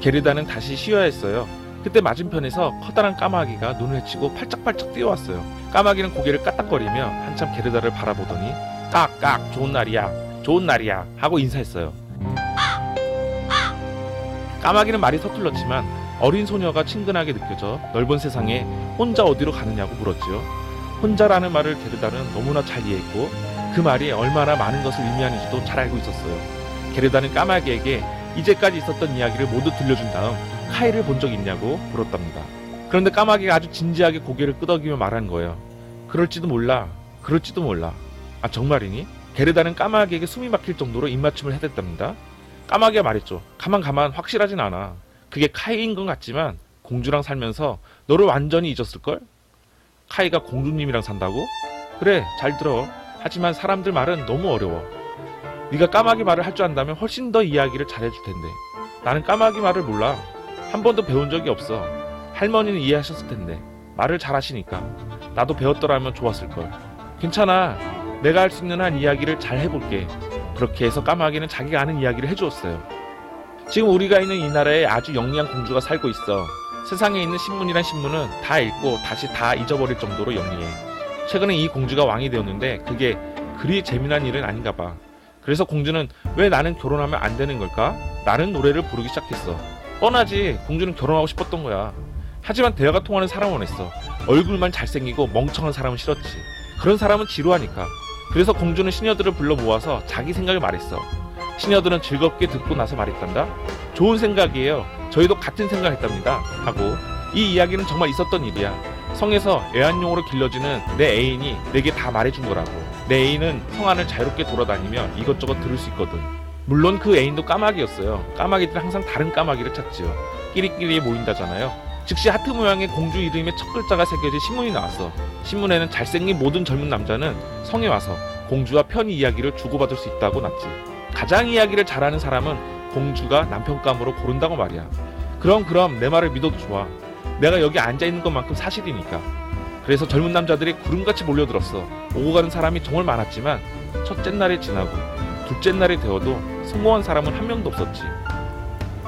Speaker 1: 게르다는 다시 쉬어야 했어요. 그때 맞은편에서 커다란 까마귀가 눈을 헤치고 팔짝팔짝 뛰어왔어요. 까마귀는 고개를 까딱거리며 한참 게르다를 바라보더니 깍깍, 좋은 날이야, 좋은 날이야 하고 인사했어요. 까마귀는 말이 서툴렀지만 어린 소녀가 친근하게 느껴져 넓은 세상에 혼자 어디로 가느냐고 물었지요. 혼자라는 말을 게르다는 너무나 잘 이해했고 그 말이 얼마나 많은 것을 의미하는지도 잘 알고 있었어요. 게르다는 까마귀에게 이제까지 있었던 이야기를 모두 들려준 다음 카이를 본 적 있냐고 물었답니다. 그런데 까마귀가 아주 진지하게 고개를 끄덕이며 말한 거예요. 그럴지도 몰라. 그럴지도 몰라. 정말이니? 게르다는 까마귀에게 숨이 막힐 정도로 입맞춤을 해댔답니다. 까마귀가 말했죠. 가만 확실하진 않아. 그게 카이인 건 같지만 공주랑 살면서 너를 완전히 잊었을걸? 카이가 공주님이랑 산다고? 그래, 잘 들어. 하지만 사람들 말은 너무 어려워. 네가 까마귀 말을 할 줄 안다면 훨씬 더 이야기를 잘해줄 텐데. 나는 까마귀 말을 몰라. 한 번도 배운 적이 없어. 할머니는 이해하셨을 텐데. 말을 잘하시니까. 나도 배웠더라면 좋았을걸. 괜찮아. 내가 할 수 있는 한 이야기를 잘 해볼게. 그렇게 해서 까마귀는 자기가 아는 이야기를 해주었어요. 지금 우리가 있는 이 나라에 아주 영리한 공주가 살고 있어. 세상에 있는 신문이란 신문은 다 읽고 다시 다 잊어버릴 정도로 영리해. 최근에 이 공주가 왕이 되었는데 그게 그리 재미난 일은 아닌가 봐. 그래서 공주는 왜 나는 결혼하면 안 되는 걸까? 라는 노래를 부르기 시작했어. 뻔하지. 공주는 결혼하고 싶었던 거야. 하지만 대화가 통하는 사람을 원했어. 얼굴만 잘생기고 멍청한 사람은 싫었지. 그런 사람은 지루하니까. 그래서 공주는 시녀들을 불러 모아서 자기 생각을 말했어. 시녀들은 즐겁게 듣고 나서 말했단다. 좋은 생각이에요. 저희도 같은 생각을 했답니다. 하고 이 이야기는 정말 있었던 일이야. 성에서 애완용으로 길러지는 내 애인이 내게 다 말해준 거라고. 내 애인은 성 안을 자유롭게 돌아다니며 이것저것 들을 수 있거든. 물론 그 애인도 까마귀였어요. 까마귀들은 항상 다른 까마귀를 찾지요. 끼리끼리 모인다잖아요. 즉시 하트 모양의 공주 이름의 첫 글자가 새겨진 신문이 나왔어. 신문에는 잘생긴 모든 젊은 남자는 성에 와서 공주와 편히 이야기를 주고받을 수 있다고 났지. 가장 이야기를 잘하는 사람은 공주가 남편감으로 고른다고 말이야. 그럼 내 말을 믿어도 좋아. 내가 여기 앉아있는 것만큼 사실이니까. 그래서 젊은 남자들이 구름같이 몰려들었어. 오고 가는 사람이 정말 많았지만 첫째 날이 지나고 둘째 날이 되어도 성공한 사람은 한 명도 없었지.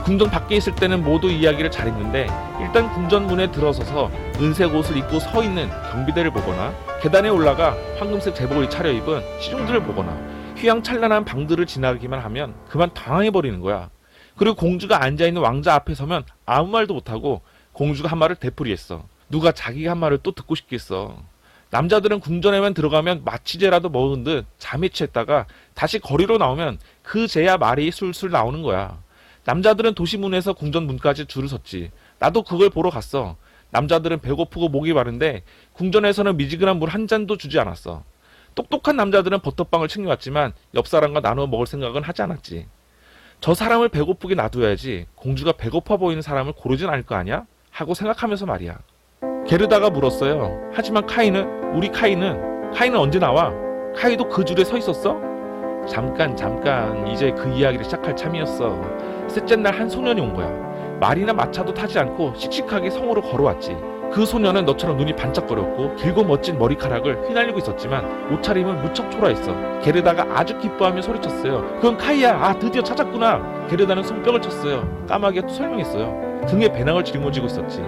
Speaker 1: 궁전 밖에 있을 때는 모두 이야기를 잘했는데 일단 궁전 문에 들어서서 은색 옷을 입고 서 있는 경비대를 보거나 계단에 올라가 황금색 제복을 차려입은 시중들을 보거나 휘황찬란한 방들을 지나기만 하면 그만 당황해버리는 거야. 그리고 공주가 앉아있는 왕자 앞에 서면 아무 말도 못하고 공주가 한 말을 되풀이했어. 누가 자기가 한 말을 또 듣고 싶겠어. 남자들은 궁전에만 들어가면 마취제라도 먹은 듯 잠에 취했다가 다시 거리로 나오면 그제야 말이 술술 나오는 거야. 남자들은 도시문에서 궁전 문까지 줄을 섰지. 나도 그걸 보러 갔어. 남자들은 배고프고 목이 마른데 궁전에서는 미지근한 물 한 잔도 주지 않았어. 똑똑한 남자들은 버터빵을 챙겨왔지만 옆 사람과 나누어 먹을 생각은 하지 않았지. 저 사람을 배고프게 놔둬야지 공주가 배고파 보이는 사람을 고르진 않을 거 아니야? 하고 생각하면서 말이야. 게르다가 물었어요. 하지만 카이는 언제 나와? 카이도 그 줄에 서 있었어? 잠깐 이제 그 이야기를 시작할 참이었어. 셋째 날 한 소년이 온 거야. 말이나 마차도 타지 않고 씩씩하게 성으로 걸어왔지. 그 소년은 너처럼 눈이 반짝거렸고 길고 멋진 머리카락을 휘날리고 있었지만 옷차림은 무척 초라했어. 게르다가 아주 기뻐하며 소리쳤어요. 그건 카이야. 아, 드디어 찾았구나. 게르다는 손뼉을 쳤어요. 까마귀가 또 설명했어요. 등에 배낭을 짊어지고 있었지.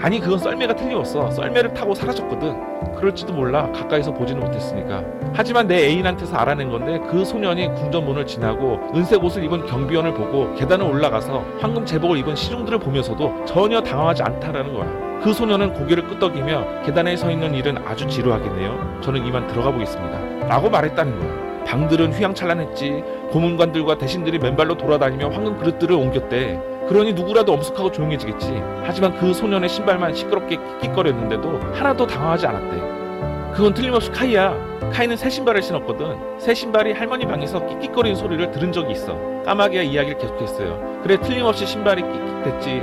Speaker 1: 아니, 그건 썰매가 틀림없어. 썰매를 타고 사라졌거든. 그럴지도 몰라. 가까이서 보지는 못했으니까. 하지만 내 애인한테서 알아낸 건데 그 소년이 궁전문을 지나고 은색 옷을 입은 경비원을 보고 계단을 올라가서 황금 제복을 입은 시중들을 보면서도 전혀 당황하지 않다라는 거야. 그 소년은 고개를 끄덕이며 계단에 서 있는 일은 아주 지루하겠네요. 저는 이만 들어가 보겠습니다. 라고 말했다는 거야. 방들은 휘황찬란했지. 고문관들과 대신들이 맨발로 돌아다니며 황금 그릇들을 옮겼대. 그러니 누구라도 엄숙하고 조용해지겠지. 하지만 그 소년의 신발만 시끄럽게 끽끽거렸는데도 하나도 당황하지 않았대. 그건 틀림없이 카이야. 카이는 새 신발을 신었거든. 새 신발이 할머니 방에서 끽끽거리는 소리를 들은 적이 있어. 까마귀가 이야기를 계속했어요. 그래, 틀림없이 신발이 끽끽댔지.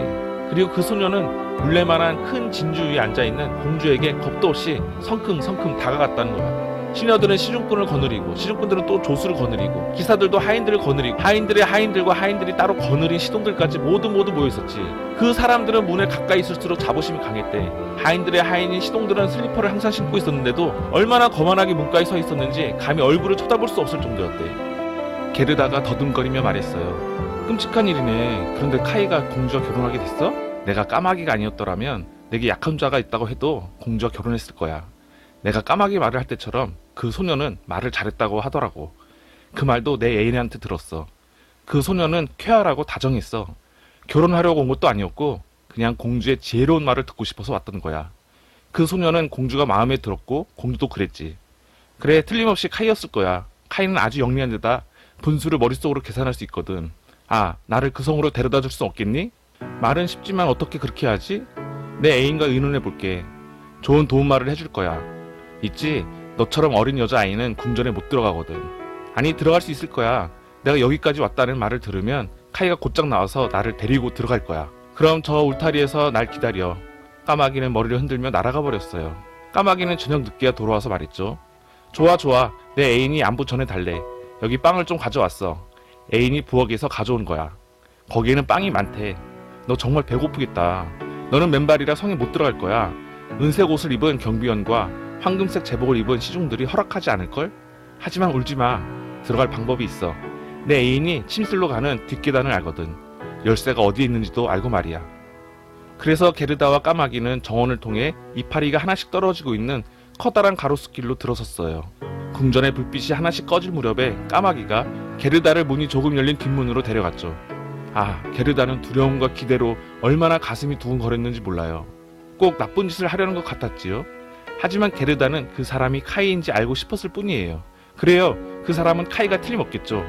Speaker 1: 그리고 그 소년은 물레만한 큰 진주 위에 앉아있는 공주에게 겁도 없이 성큼성큼 다가갔다는 거야. 시녀들은 시중꾼을 거느리고 시중꾼들은 또 조수를 거느리고 기사들도 하인들을 거느리고 하인들의 하인들과 하인들이 따로 거느린 시동들까지 모두 모여있었지. 그 사람들은 문에 가까이 있을수록 자부심이 강했대. 하인들의 하인인 시동들은 슬리퍼를 항상 신고 있었는데도 얼마나 거만하게 문가에 서 있었는지 감히 얼굴을 쳐다볼 수 없을 정도였대. 게르다가 더듬거리며 말했어요. 끔찍한 일이네. 그런데 카이가 공주와 결혼하게 됐어? 내가 까마귀가 아니었더라면 내게 약한 자가 있다고 해도 공주와 결혼했을 거야. 내가 까마귀 말을 할 때처럼 그 소년은 말을 잘했다고 하더라고. 그 말도 내 애인한테 들었어. 그 소년은 쾌하라고 다정했어. 결혼하려고 온 것도 아니었고 그냥 공주의 지혜로운 말을 듣고 싶어서 왔던 거야. 그 소년은 공주가 마음에 들었고 공주도 그랬지. 그래, 틀림없이 카이였을 거야. 카이는 아주 영리한 데다 분수를 머릿속으로 계산할 수 있거든. 아, 나를 그 성으로 데려다 줄 수 없겠니? 말은 쉽지만 어떻게 그렇게 하지? 내 애인과 의논해 볼게. 좋은 도움말을 해줄 거야. 있지, 너처럼 어린 여자아이는 궁전에 못 들어가거든. 아니, 들어갈 수 있을 거야. 내가 여기까지 왔다는 말을 들으면 카이가 곧장 나와서 나를 데리고 들어갈 거야. 그럼 저 울타리에서 날 기다려. 까마귀는 머리를 흔들며 날아가 버렸어요. 까마귀는 저녁 늦게야 돌아와서 말했죠. 좋아. 내 애인이 안부 전해달래. 여기 빵을 좀 가져왔어. 애인이 부엌에서 가져온 거야. 거기에는 빵이 많대. 너 정말 배고프겠다. 너는 맨발이라 성에 못 들어갈 거야. 은색 옷을 입은 경비원과 황금색 제복을 입은 시중들이 허락하지 않을걸? 하지만 울지마. 들어갈 방법이 있어. 내 애인이 침실로 가는 뒷계단을 알거든. 열쇠가 어디에 있는지도 알고 말이야. 그래서 게르다와 까마귀는 정원을 통해 이파리가 하나씩 떨어지고 있는 커다란 가로수길로 들어섰어요. 궁전의 불빛이 하나씩 꺼질 무렵에 까마귀가 게르다를 문이 조금 열린 뒷문으로 데려갔죠. 아, 게르다는 두려움과 기대로 얼마나 가슴이 두근거렸는지 몰라요. 꼭 나쁜 짓을 하려는 것 같았지요. 하지만 게르다는 그 사람이 카이인지 알고 싶었을 뿐이에요. 그래요, 그 사람은 카이가 틀림없겠죠.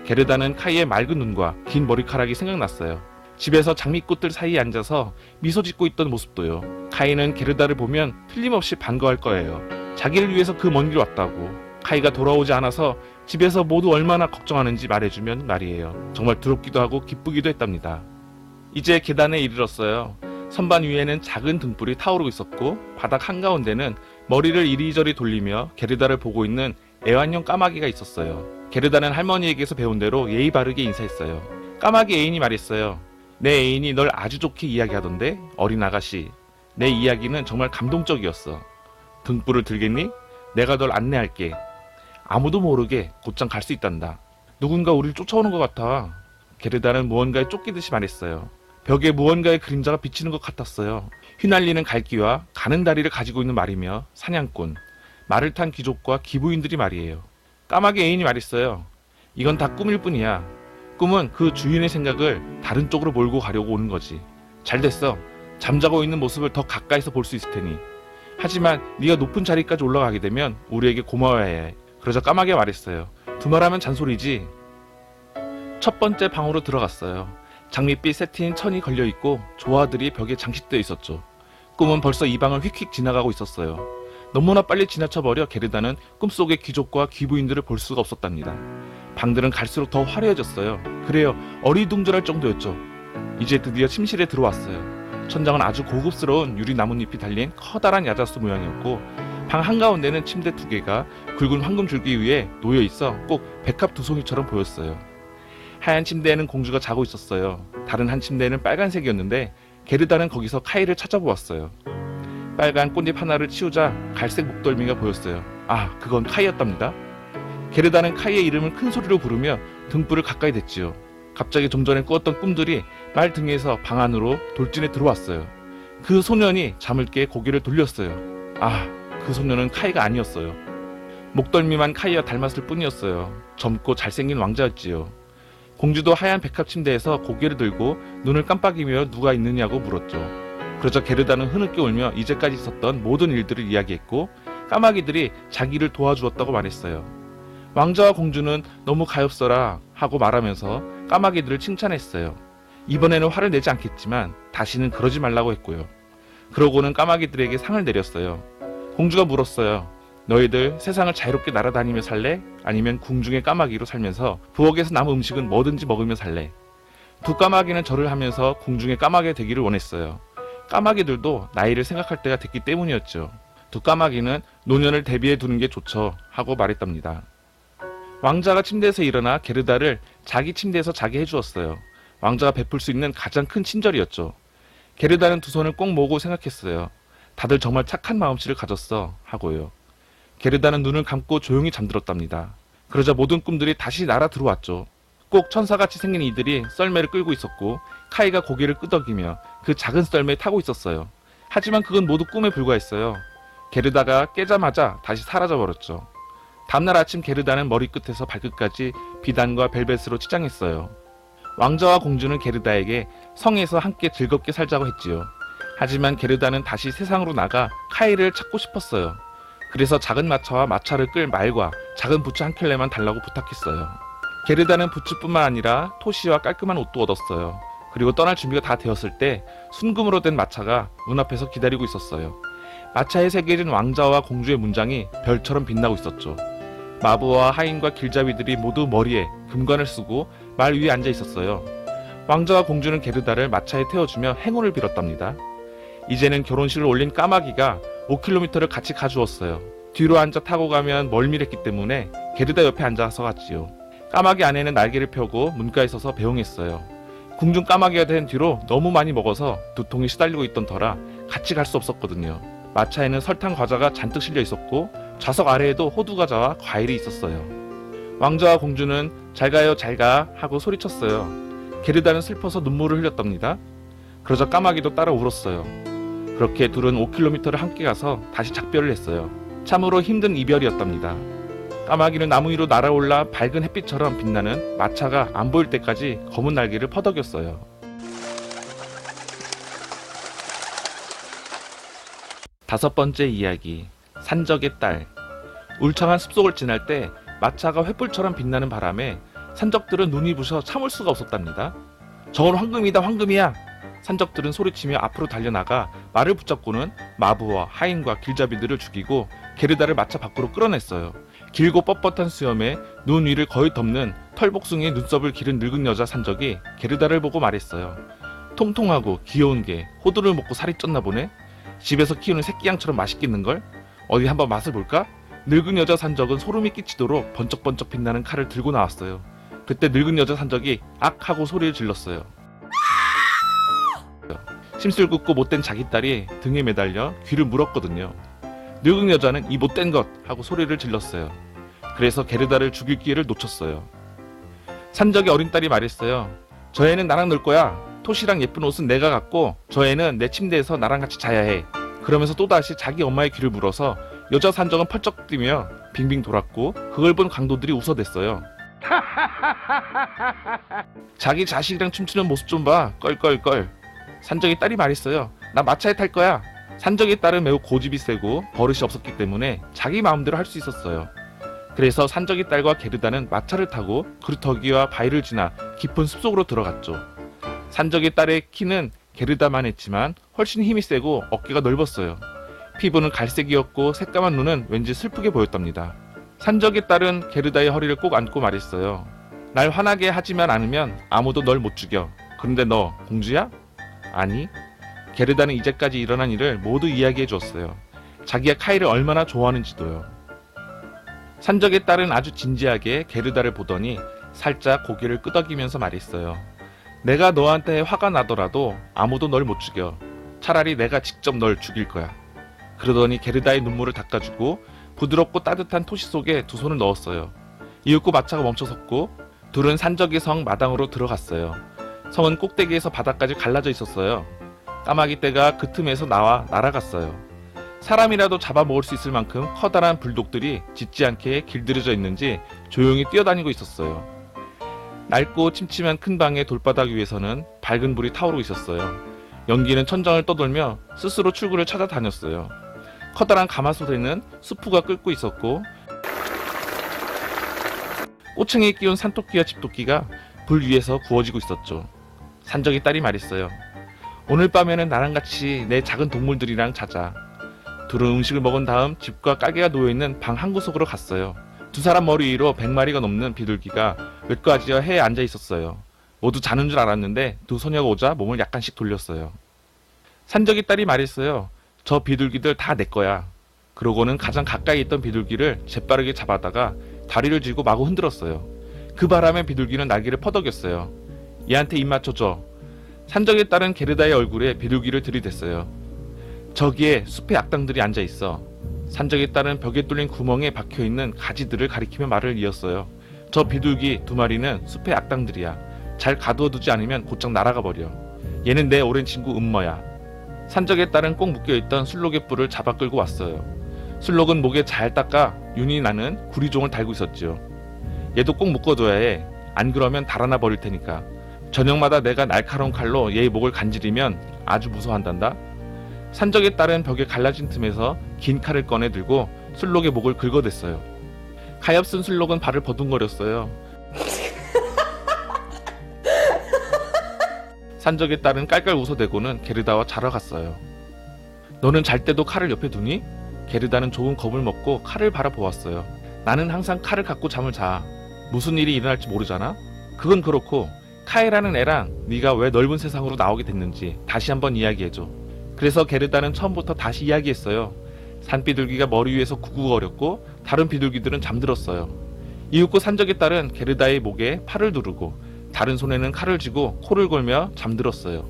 Speaker 1: 게르다는 카이의 맑은 눈과 긴 머리카락이 생각났어요. 집에서 장미꽃들 사이에 앉아서 미소 짓고 있던 모습도요. 카이는 게르다를 보면 틀림없이 반가워할 거예요. 자기를 위해서 그 먼 길 왔다고. 카이가 돌아오지 않아서 집에서 모두 얼마나 걱정하는지 말해주면 말이에요. 정말 두렵기도 하고 기쁘기도 했답니다. 이제 계단에 이르렀어요. 선반 위에는 작은 등불이 타오르고 있었고 바닥 한가운데는 머리를 이리저리 돌리며 게르다를 보고 있는 애완용 까마귀가 있었어요. 게르다는 할머니에게서 배운 대로 예의 바르게 인사했어요. 까마귀 애인이 말했어요. 내 애인이 널 아주 좋게 이야기하던데, 어린 아가씨. 내 이야기는 정말 감동적이었어. 등불을 들겠니? 내가 널 안내할게. 아무도 모르게 곧장 갈 수 있단다. 누군가 우리를 쫓아오는 것 같아. 게르다는 무언가에 쫓기듯이 말했어요. 벽에 무언가의 그림자가 비치는 것 같았어요. 휘날리는 갈기와 가는 다리를 가지고 있는 말이며 사냥꾼, 말을 탄 귀족과 기부인들이 말이에요. 까마귀 애인이 말했어요. 이건 다 꿈일 뿐이야. 꿈은 그 주인의 생각을 다른 쪽으로 몰고 가려고 오는 거지. 잘 됐어. 잠자고 있는 모습을 더 가까이서 볼 수 있을 테니. 하지만 네가 높은 자리까지 올라가게 되면 우리에게 고마워야 해. 그러자 까마귀가 말했어요. 두말하면 잔소리지. 첫 번째 방으로 들어갔어요. 장밋빛 세틴 천이 걸려있고 조화들이 벽에 장식되어 있었죠. 꿈은 벌써 이 방을 휙휙 지나가고 있었어요. 너무나 빨리 지나쳐버려 게르다는 꿈속의 귀족과 귀부인들을 볼 수가 없었답니다. 방들은 갈수록 더 화려해졌어요. 그래요, 어리둥절할 정도였죠. 이제 드디어 침실에 들어왔어요. 천장은 아주 고급스러운 유리 나뭇잎이 달린 커다란 야자수 모양이었고 방 한가운데는 침대 2개가 굵은 황금 줄기 위에 놓여 있어 꼭 백합 2송이처럼 보였어요. 하얀 침대에는 공주가 자고 있었어요. 다른 한 침대는 빨간색이었는데 게르다는 거기서 카이를 찾아보았어요. 빨간 꽃잎 하나를 치우자 갈색 목덜미가 보였어요. 아, 그건 카이였답니다. 게르다는 카이의 이름을 큰 소리로 부르며 등불을 가까이 댔지요. 갑자기 좀 전에 꾸었던 꿈들이 말 등에서 방 안으로 돌진해 들어왔어요. 그 소년이 잠을 깨 고개를 돌렸어요. 아, 그 소년은 카이가 아니었어요. 목덜미만 카이와 닮았을 뿐이었어요. 젊고 잘생긴 왕자였지요. 공주도 하얀 백합 침대에서 고개를 들고 눈을 깜빡이며 누가 있느냐고 물었죠. 그러자 게르다는 흐느껴 울며 이제까지 있었던 모든 일들을 이야기했고 까마귀들이 자기를 도와주었다고 말했어요. 왕자와 공주는 너무 가엾어라 하고 말하면서 까마귀들을 칭찬했어요. 이번에는 화를 내지 않겠지만 다시는 그러지 말라고 했고요. 그러고는 까마귀들에게 상을 내렸어요. 공주가 물었어요. 너희들 세상을 자유롭게 날아다니며 살래? 아니면 궁중의 까마귀로 살면서 부엌에서 남은 음식은 뭐든지 먹으며 살래? 두 까마귀는 절을 하면서 궁중의 까마귀가 되기를 원했어요. 까마귀들도 나이를 생각할 때가 됐기 때문이었죠. 두 까마귀는 노년을 대비해 두는 게 좋죠 하고 말했답니다. 왕자가 침대에서 일어나 게르다를 자기 침대에서 자게 해주었어요. 왕자가 베풀 수 있는 가장 큰 친절이었죠. 게르다는 두 손을 꼭 모으고 생각했어요. 다들 정말 착한 마음씨를 가졌어 하고요. 게르다는 눈을 감고 조용히 잠들었답니다. 그러자 모든 꿈들이 다시 날아 들어왔죠. 꼭 천사같이 생긴 이들이 썰매를 끌고 있었고 카이가 고개를 끄덕이며 그 작은 썰매에 타고 있었어요. 하지만 그건 모두 꿈에 불과했어요. 게르다가 깨자마자 다시 사라져버렸죠. 다음날 아침 게르다는 머리끝에서 발끝까지 비단과 벨벳으로 치장했어요. 왕자와 공주는 게르다에게 성에서 함께 즐겁게 살자고 했지요. 하지만 게르다는 다시 세상으로 나가 카이를 찾고 싶었어요. 그래서 작은 마차와 마차를 끌 말과 작은 부츠 한 켤레만 달라고 부탁했어요. 게르다는 부츠뿐만 아니라 토시와 깔끔한 옷도 얻었어요. 그리고 떠날 준비가 다 되었을 때 순금으로 된 마차가 문 앞에서 기다리고 있었어요. 마차에 새겨진 왕자와 공주의 문장이 별처럼 빛나고 있었죠. 마부와 하인과 길잡이들이 모두 머리에 금관을 쓰고 말 위에 앉아 있었어요. 왕자와 공주는 게르다를 마차에 태워주며 행운을 빌었답니다. 이제는 결혼식을 올린 까마귀가 5km를 같이 가주었어요. 뒤로 앉아 타고 가면 멀미했기 때문에 게르다 옆에 앉아서 갔지요. 까마귀 안에는 날개를 펴고 문가에 서서 배웅했어요. 궁중 까마귀가 된 뒤로 너무 많이 먹어서 두통이 시달리고 있던 터라 같이 갈 수 없었거든요. 마차에는 설탕 과자가 잔뜩 실려 있었고 좌석 아래에도 호두 과자와 과일이 있었어요. 왕자와 공주는 잘 가요 잘 가 하고 소리쳤어요. 게르다는 슬퍼서 눈물을 흘렸답니다. 그러자 까마귀도 따라 울었어요. 그렇게 둘은 5km를 함께 가서 다시 작별을 했어요. 참으로 힘든 이별이었답니다. 까마귀는 나무 위로 날아올라 밝은 햇빛처럼 빛나는 마차가 안 보일 때까지 검은 날개를 퍼덕였어요. 다섯 번째 이야기, 산적의 딸. 울창한 숲속을 지날 때 마차가 횃불처럼 빛나는 바람에 산적들은 눈이 부셔 참을 수가 없었답니다. 저건 황금이다 황금이야! 산적들은 소리치며 앞으로 달려나가 말을 붙잡고는 마부와 하인과 길잡이들을 죽이고 게르다를 마차 밖으로 끌어냈어요. 길고 뻣뻣한 수염에 눈 위를 거의 덮는 털복숭이의 눈썹을 기른 늙은 여자 산적이 게르다를 보고 말했어요. 통통하고 귀여운 게 호두를 먹고 살이 쪘나 보네? 집에서 키우는 새끼양처럼 맛있겠는걸? 어디 한번 맛을 볼까? 늙은 여자 산적은 소름이 끼치도록 번쩍번쩍 빛나는 칼을 들고 나왔어요. 그때 늙은 여자 산적이 악 하고 소리를 질렀어요. 심술궂고 못된 자기 딸이 등에 매달려 귀를 물었거든요. 늙은 여자는 이 못된 것 하고 소리를 질렀어요. 그래서 게르다를 죽일 기회를 놓쳤어요. 산적의 어린 딸이 말했어요. 저 애는 나랑 놀 거야. 토시랑 예쁜 옷은 내가 갖고 저 애는 내 침대에서 나랑 같이 자야 해. 그러면서 또다시 자기 엄마의 귀를 물어서 여자 산적은 펄쩍 뛰며 빙빙 돌았고 그걸 본 강도들이 웃어댔어요. 자기 자식이랑 춤추는 모습 좀 봐. 껄껄껄. 산적의 딸이 말했어요. 나 마차에 탈 거야. 산적의 딸은 매우 고집이 세고 버릇이 없었기 때문에 자기 마음대로 할 수 있었어요. 그래서 산적의 딸과 게르다는 마차를 타고 그루터기와 바위를 지나 깊은 숲속으로 들어갔죠. 산적의 딸의 키는 게르다만 했지만 훨씬 힘이 세고 어깨가 넓었어요. 피부는 갈색이었고 새까만 눈은 왠지 슬프게 보였답니다. 산적의 딸은 게르다의 허리를 꼭 안고 말했어요. 날 화나게 하지만 않으면 아무도 널 못 죽여. 그런데 너 공주야? 아니. 게르다는 이제까지 일어난 일을 모두 이야기해 주었어요. 자기가 카이를 얼마나 좋아하는지도요. 산적의 딸은 아주 진지하게 게르다를 보더니 살짝 고개를 끄덕이면서 말했어요. 내가 너한테 화가 나더라도 아무도 널 못 죽여. 차라리 내가 직접 널 죽일 거야. 그러더니 게르다의 눈물을 닦아주고 부드럽고 따뜻한 토시 속에 두 손을 넣었어요. 이윽고 마차가 멈춰섰고 둘은 산적의 성 마당으로 들어갔어요. 성은 꼭대기에서 바닥까지 갈라져 있었어요. 까마귀 떼가 그 틈에서 나와 날아갔어요. 사람이라도 잡아먹을 수 있을 만큼 커다란 불독들이 짖지 않게 길들여져 있는지 조용히 뛰어다니고 있었어요. 낡고 침침한 큰 방의 돌바닥 위에서는 밝은 불이 타오르고 있었어요. 연기는 천장을 떠돌며 스스로 출구를 찾아다녔어요. 커다란 가마솥에는 수프가 끓고 있었고 꼬챙이에 끼운 산토끼와 집토끼가 불 위에서 구워지고 있었죠. 산적의 딸이 말했어요. 오늘 밤에는 나랑 같이 내 작은 동물들이랑 자자. 둘은 음식을 먹은 다음 집과 깔개가 놓여있는 방 한 구석으로 갔어요. 두 사람 머리 위로 100마리가 넘는 비둘기가 웻가지어 해에 앉아 있었어요. 모두 자는 줄 알았는데 두 소녀가 오자 몸을 약간씩 돌렸어요. 산적의 딸이 말했어요. 저 비둘기들 다 내 거야. 그러고는 가장 가까이 있던 비둘기를 재빠르게 잡아다가 다리를 쥐고 마구 흔들었어요. 그 바람에 비둘기는 날개를 퍼덕였어요. 얘한테 입 맞춰줘. 산적의 딸은 게르다의 얼굴에 비둘기를 들이댔어요. 저기에 숲의 악당들이 앉아있어. 산적의 딸은 벽에 뚫린 구멍에 박혀있는 가지들을 가리키며 말을 이었어요. 저 비둘기 두 마리는 숲의 악당들이야. 잘 가두어두지 않으면 곧장 날아가 버려. 얘는 내 오랜 친구 음머야. 산적의 딸은 꼭 묶여있던 술록의 뿔을 잡아 끌고 왔어요. 술록은 목에 잘 닦아 윤이 나는 구리종을 달고 있었지요. 얘도 꼭 묶어둬야 해. 안 그러면 달아나 버릴 테니까. 저녁마다 내가 날카로운 칼로 얘의 목을 간지리면 아주 무서워한단다. 산적의 딸은 벽에 갈라진 틈에서 긴 칼을 꺼내 들고 술록의 목을 긁어댔어요. 가엾은 술록은 발을 버둥거렸어요. 산적의 딸은 깔깔 웃어대고는 게르다와 자러 갔어요. 너는 잘 때도 칼을 옆에 두니? 게르다는 조금 겁을 먹고 칼을 바라보았어요. 나는 항상 칼을 갖고 잠을 자. 무슨 일이 일어날지 모르잖아? 그건 그렇고 카이라는 애랑 네가 왜 넓은 세상으로 나오게 됐는지 다시 한번 이야기해줘. 그래서 게르다는 처음부터 다시 이야기했어요. 산비둘기가 머리 위에서 구구거렸고 다른 비둘기들은 잠들었어요. 이윽고 산적의 딸은 게르다의 목에 팔을 두르고 다른 손에는 칼을 쥐고 코를 골며 잠들었어요.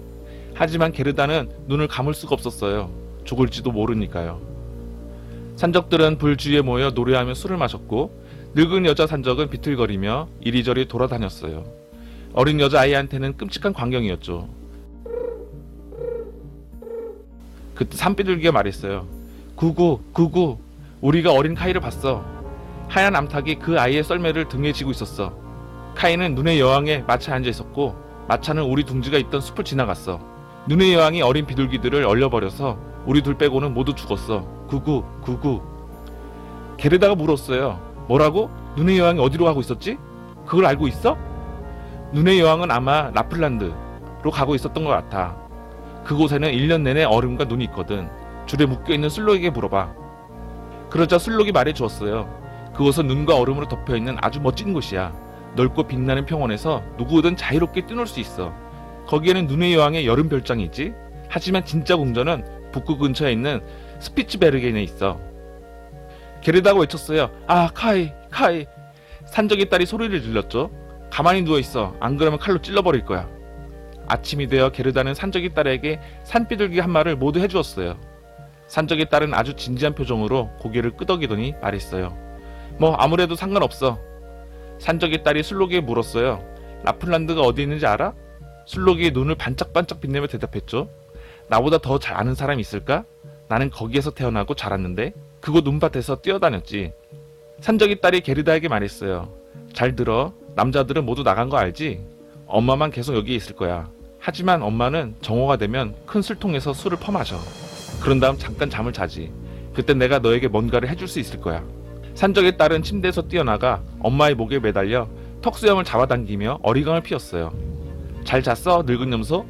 Speaker 1: 하지만 게르다는 눈을 감을 수가 없었어요. 죽을지도 모르니까요. 산적들은 불 주위에 모여 노래하며 술을 마셨고 늙은 여자 산적은 비틀거리며 이리저리 돌아다녔어요. 어린 여자아이한테는 끔찍한 광경이었죠. 그때 산비둘기가 말했어요. 구구, 구구, 우리가 어린 카이를 봤어. 하얀 암탉이 그 아이의 썰매를 등에 지고 있었어. 카이는 눈의 여왕에 마차에 앉아 있었고 마차는 우리 둥지가 있던 숲을 지나갔어. 눈의 여왕이 어린 비둘기들을 얼려버려서 우리 둘 빼고는 모두 죽었어. 구구, 구구. 게르다가 물었어요. 뭐라고? 눈의 여왕이 어디로 가고 있었지? 그걸 알고 있어? 눈의 여왕은 아마 라플란드로 가고 있었던 것 같아. 그곳에는 1년 내내 얼음과 눈이 있거든. 줄에 묶여있는 술록에게 물어봐. 그러자 술록이 말해주었어요. 그곳은 눈과 얼음으로 덮여있는 아주 멋진 곳이야. 넓고 빛나는 평원에서 누구든 자유롭게 뛰놀 수 있어. 거기에는 눈의 여왕의 여름 별장이 있지. 하지만 진짜 궁전은 북극 근처에 있는 스피츠베르겐에 있어. 게르다가 외쳤어요. 아, 카이, 카이. 산적의 딸이 소리를 질렀죠. 가만히 누워있어. 안 그러면 칼로 찔러버릴 거야. 아침이 되어 게르다는 산적의 딸에게 산비둘기 한 말을 모두 해주었어요. 산적의 딸은 아주 진지한 표정으로 고개를 끄덕이더니 말했어요. 뭐 아무래도 상관없어. 산적의 딸이 술록에게 물었어요. 라플란드가 어디 있는지 알아? 술록이 눈을 반짝반짝 빛내며 대답했죠. 나보다 더 잘 아는 사람이 있을까? 나는 거기에서 태어나고 자랐는데 그곳 눈밭에서 뛰어다녔지. 산적의 딸이 게르다에게 말했어요. 잘 들어. 남자들은 모두 나간 거 알지? 엄마만 계속 여기에 있을 거야. 하지만 엄마는 정오가 되면 큰 술통에서 술을 퍼마셔. 그런 다음 잠깐 잠을 자지. 그때 내가 너에게 뭔가를 해줄 수 있을 거야. 산적의 딸은 침대에서 뛰어나가 엄마의 목에 매달려 턱수염을 잡아당기며 어리광을 피웠어요. 잘 잤어, 늙은 염소?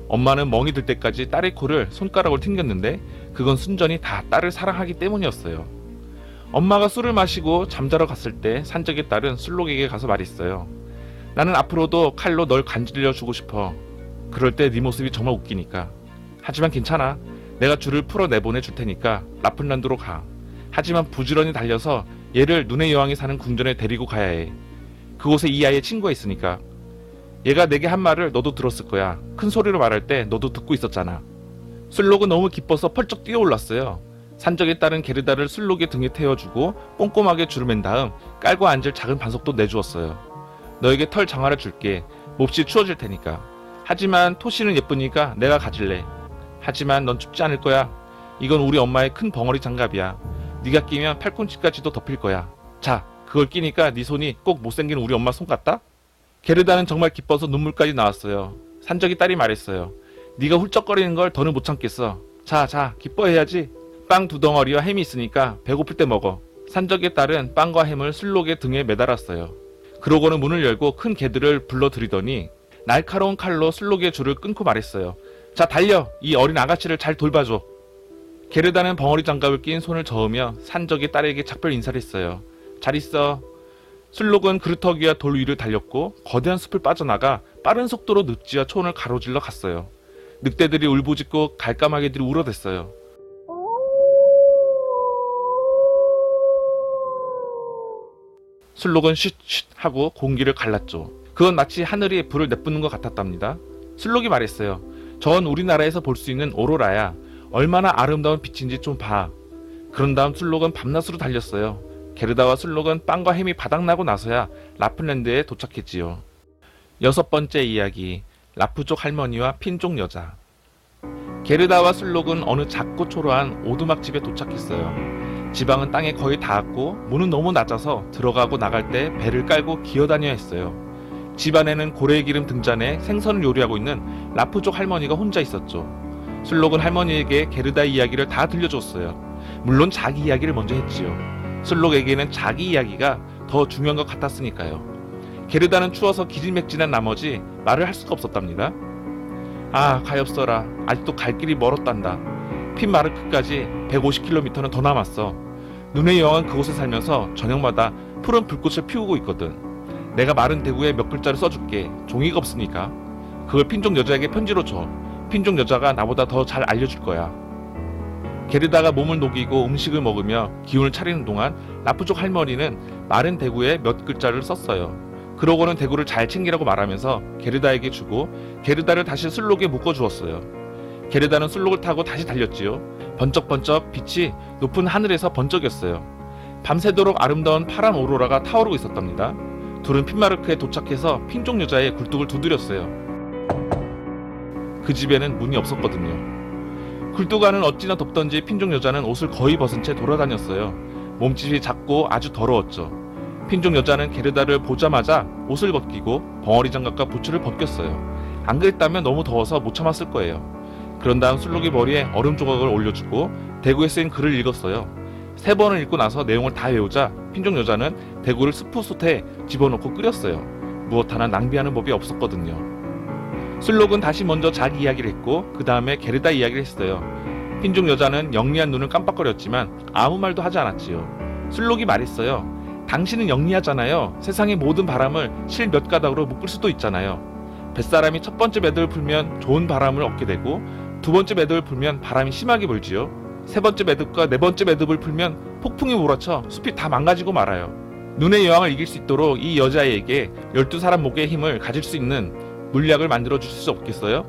Speaker 1: 엄마는 멍이 들 때까지 딸의 코를 손가락으로 튕겼는데 그건 순전히 다 딸을 사랑하기 때문이었어요. 엄마가 술을 마시고 잠자러 갔을 때 산적의 딸은 술록에게 가서 말했어요. 나는 앞으로도 칼로 널 간질려 주고 싶어. 그럴 때 네 모습이 정말 웃기니까. 하지만 괜찮아. 내가 줄을 풀어 내보내 줄 테니까 라플란드로 가. 하지만 부지런히 달려서 얘를 눈의 여왕이 사는 궁전에 데리고 가야 해. 그곳에 이 아이의 친구가 있으니까. 얘가 내게 한 말을 너도 들었을 거야. 큰 소리로 말할 때 너도 듣고 있었잖아. 술록은 너무 기뻐서 펄쩍 뛰어올랐어요. 산적에 따른 게르다를 술록의 등에 태워주고 꼼꼼하게 줄을 맨 다음 깔고 앉을 작은 반석도 내주었어요. 너에게 털 장화를 줄게. 몹시 추워질 테니까. 하지만 토시는 예쁘니까 내가 가질래. 하지만 넌 춥지 않을 거야. 이건 우리 엄마의 큰 벙어리 장갑이야. 네가 끼면 팔꿈치까지도 덮일 거야. 자, 그걸 끼니까 네 손이 꼭 못생긴 우리 엄마 손 같다? 게르다는 정말 기뻐서 눈물까지 나왔어요. 산적이 딸이 말했어요. 네가 훌쩍거리는 걸 더는 못 참겠어. 자, 기뻐해야지. 빵 2덩어리와 햄이 있으니까 배고플 때 먹어. 산적의 딸은 빵과 햄을 술록의 등에 매달았어요. 그러고는 문을 열고 큰 개들을 불러들이더니 날카로운 칼로 술록의 줄을 끊고 말했어요. 자, 달려! 이 어린 아가씨를 잘 돌봐줘. 게르다는 벙어리 장갑을 낀 손을 저으며 산적의 딸에게 작별 인사를 했어요. 잘 있어. 술록은 그루터기 위와 돌 위를 달렸고 거대한 숲을 빠져나가 빠른 속도로 늪지와 초원을 가로질러 갔어요. 늑대들이 울부짖고 갈까마귀들이 울어댔어요. 술록은 쉿쉿 하고 공기를 갈랐죠. 그건 마치 하늘이 불을 내뿜는 것 같았답니다. 술록이 말했어요. 전 우리나라에서 볼 수 있는 오로라야. 얼마나 아름다운 빛인지 좀 봐. 그런 다음 술록은 밤낮으로 달렸어요. 게르다와 술록은 빵과 햄이 바닥나고 나서야 라플랜드에 도착했지요. 6번째 이야기, 라프족 할머니와 핀족 여자. 게르다와 술록은 어느 작고 초라한 오두막집에 도착했어요. 지방은 땅에 거의 닿았고 문은 너무 낮아서 들어가고 나갈 때 배를 깔고 기어다녀야 했어요. 집 안에는 고래의 기름 등잔에 생선을 요리하고 있는 라프족 할머니가 혼자 있었죠. 술록은 할머니에게 게르다의 이야기를 다 들려줬어요. 물론 자기 이야기를 먼저 했지요. 술록에게는 자기 이야기가 더 중요한 것 같았으니까요. 게르다는 추워서 기진맥진한 나머지 말을 할 수가 없었답니다. 아, 가엾어라. 아직도 갈 길이 멀었단다. 핀마르크까지 150km는 더 남았어. 눈의 여왕은 그곳에 살면서 저녁마다 푸른 불꽃을 피우고 있거든. 내가 마른 대구에 몇 글자를 써줄게. 종이가 없으니까. 그걸 핀족 여자에게 편지로 줘. 핀족 여자가 나보다 더 잘 알려줄 거야. 게르다가 몸을 녹이고 음식을 먹으며 기운을 차리는 동안 라프족 할머니는 마른 대구에 몇 글자를 썼어요. 그러고는 대구를 잘 챙기라고 말하면서 게르다에게 주고 게르다를 다시 술록에 묶어주었어요. 게르다는 술록을 타고 다시 달렸지요. 번쩍번쩍 빛이 높은 하늘에서 번쩍였어요. 밤새도록 아름다운 파란 오로라가 타오르고 있었답니다. 둘은 핀마르크에 도착해서 핀족 여자의 굴뚝을 두드렸어요. 그 집에는 문이 없었거든요. 굴뚝 안은 어찌나 덥던지 핀족 여자는 옷을 거의 벗은 채 돌아다녔어요. 몸집이 작고 아주 더러웠죠. 핀족 여자는 게르다를 보자마자 옷을 벗기고 벙어리 장갑과 부츠를 벗겼어요. 안 그랬다면 너무 더워서 못 참았을 거예요. 그런 다음 술록이 머리에 얼음 조각을 올려주고 대구에 쓰인 글을 읽었어요. 3번을 읽고 나서 내용을 다 외우자 핀족 여자는 대구를 스프솥에 집어넣고 끓였어요. 무엇 하나 낭비하는 법이 없었거든요. 술록은 다시 먼저 자기 이야기를 했고 그 다음에 게르다 이야기를 했어요. 핀족 여자는 영리한 눈을 깜빡거렸지만 아무 말도 하지 않았지요. 술록이 말했어요. 당신은 영리하잖아요. 세상의 모든 바람을 실 몇 가닥으로 묶을 수도 있잖아요. 뱃사람이 첫 번째 매듭을 풀면 좋은 바람을 얻게 되고 두 번째 매듭을 풀면 바람이 심하게 불지요. 세 번째 매듭과 네 번째 매듭을 풀면 폭풍이 몰아쳐 숲이 다 망가지고 말아요. 눈의 여왕을 이길 수 있도록 이 여자에게 12사람 목의 힘을 가질 수 있는 물약을 만들어 주실 수 없겠어요?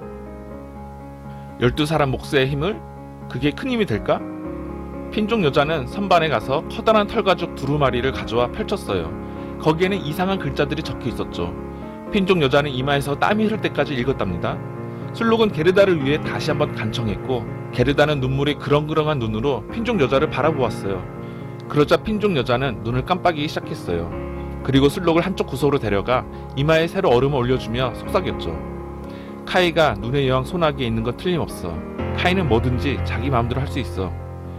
Speaker 1: 12사람 몫의 힘을? 그게 큰 힘이 될까? 핀족 여자는 선반에 가서 커다란 털가죽 두루마리를 가져와 펼쳤어요. 거기에는 이상한 글자들이 적혀 있었죠. 핀족 여자는 이마에서 땀이 흐를 때까지 읽었답니다. 술록은 게르다를 위해 다시 한번 간청했고 게르다는 눈물이 그렁그렁한 눈으로 핀족 여자를 바라보았어요. 그러자 핀족 여자는 눈을 깜빡이기 시작했어요. 그리고 술록을 한쪽 구석으로 데려가 이마에 새로 얼음을 올려주며 속삭였죠. 카이가 눈의 여왕 소나기에 있는 건 틀림없어. 카이는 뭐든지 자기 마음대로 할 수 있어.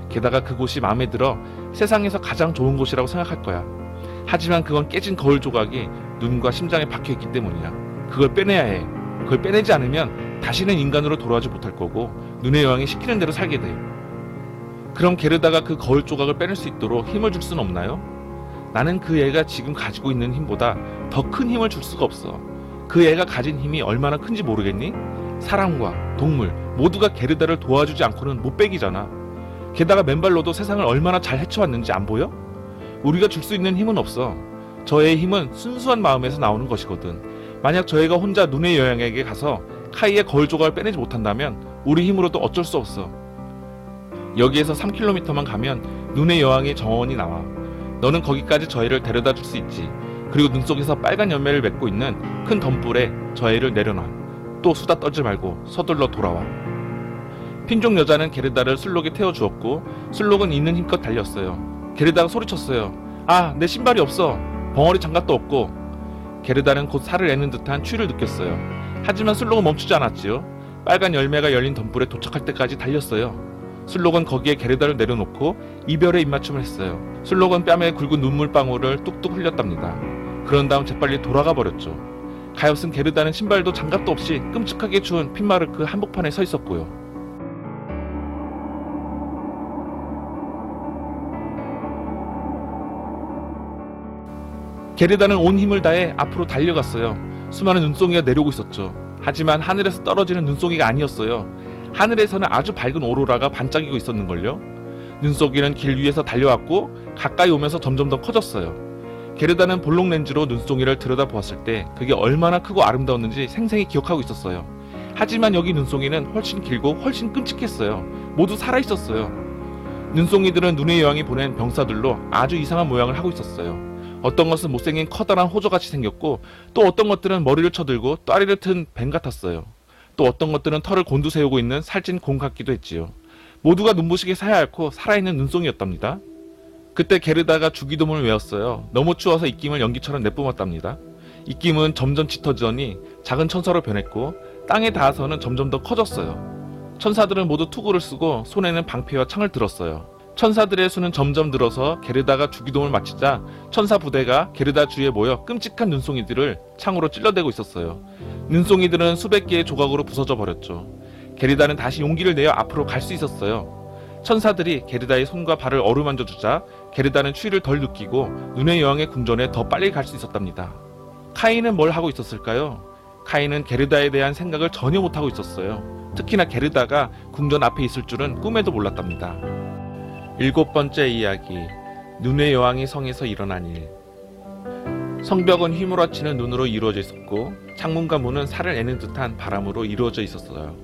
Speaker 1: 게다가 그곳이 마음에 들어 세상에서 가장 좋은 곳이라고 생각할 거야. 하지만 그건 깨진 거울 조각이 눈과 심장에 박혀있기 때문이야. 그걸 빼내야 해. 그걸 빼내지 않으면 다시는 인간으로 돌아오지 못할 거고 눈의 여왕이 시키는 대로 살게 돼. 그럼 게르다가 그 거울 조각을 빼낼 수 있도록 힘을 줄 수는 없나요? 나는 그 애가 지금 가지고 있는 힘보다 더 큰 힘을 줄 수가 없어. 그 애가 가진 힘이 얼마나 큰지 모르겠니? 사람과 동물, 모두가 게르다를 도와주지 않고는 못 베기잖아. 게다가 맨발로도 세상을 얼마나 잘 헤쳐왔는지 안 보여? 우리가 줄 수 있는 힘은 없어. 저의 힘은 순수한 마음에서 나오는 것이거든. 만약 저희가 혼자 눈의 여왕에게 가서 카이의 거울 조각을 빼내지 못한다면 우리 힘으로도 어쩔 수 없어. 여기에서 3km만 가면 눈의 여왕의 정원이 나와. 너는 거기까지 저희를 데려다 줄 수 있지. 그리고 눈 속에서 빨간 열매를 맺고 있는 큰 덤불에 저희를 내려놔. 또 수다 떨지 말고 서둘러 돌아와. 핀족 여자는 게르다를 술록에 태워주었고 술록은 있는 힘껏 달렸어요. 게르다가 소리쳤어요. 아, 내 신발이 없어. 벙어리 장갑도 없고. 게르다는 곧 살을 내는 듯한 추위를 느꼈어요. 하지만 술록은 멈추지 않았지요. 빨간 열매가 열린 덤불에 도착할 때까지 달렸어요. 술록은 거기에 게르다를 내려놓고 이별의 입맞춤을 했어요. 술록은 뺨에 굵은 눈물방울을 뚝뚝 흘렸답니다. 그런 다음 재빨리 돌아가 버렸죠. 가엾은 게르다는 신발도 장갑도 없이 끔찍하게 추운 핀마르크 한복판에 서 있었고요. 게르다는 온 힘을 다해 앞으로 달려갔어요. 수많은 눈송이가 내려오고 있었죠. 하지만 하늘에서 떨어지는 눈송이가 아니었어요. 하늘에서는 아주 밝은 오로라가 반짝이고 있었는걸요. 눈송이는 길 위에서 달려왔고 가까이 오면서 점점 더 커졌어요. 게르다는 볼록 렌즈로 눈송이를 들여다보았을 때 그게 얼마나 크고 아름다웠는지 생생히 기억하고 있었어요. 하지만 여기 눈송이는 훨씬 길고 훨씬 끔찍했어요. 모두 살아있었어요. 눈송이들은 눈의 여왕이 보낸 병사들로 아주 이상한 모양을 하고 있었어요. 어떤 것은 못생긴 커다란 호저같이 생겼고 또 어떤 것들은 머리를 쳐들고 또아리를 튼 뱀 같았어요. 또 어떤 것들은 털을 곤두세우고 있는 살찐 곰 같기도 했지요. 모두가 눈부시게 새하얗고 살아있는 눈송이였답니다. 그때 게르다가 주기도문을 외웠어요. 너무 추워서 입김을 연기처럼 내뿜었답니다. 입김은 점점 짙어지더니 작은 천사로 변했고 땅에 닿아서는 점점 더 커졌어요. 천사들은 모두 투구를 쓰고 손에는 방패와 창을 들었어요. 천사들의 수는 점점 늘어서 게르다가 주기도문을 마치자 천사 부대가 게르다 주위에 모여 끔찍한 눈송이들을 창으로 찔러대고 있었어요. 눈송이들은 수백 개의 조각으로 부서져 버렸죠. 게르다는 다시 용기를 내어 앞으로 갈 수 있었어요. 천사들이 게르다의 손과 발을 어루만져 주자 게르다는 추위를 덜 느끼고 눈의 여왕의 궁전에 더 빨리 갈 수 있었답니다. 카인은 뭘 하고 있었을까요? 카인은 게르다에 대한 생각을 전혀 못하고 있었어요. 특히나 게르다가 궁전 앞에 있을 줄은 꿈에도 몰랐답니다. 7번째 이야기, 눈의 여왕이 성에서 일어난 일. 성벽은 휘몰아치는 눈으로 이루어져 있었고 창문과 문은 살을 내는 듯한 바람으로 이루어져 있었어요.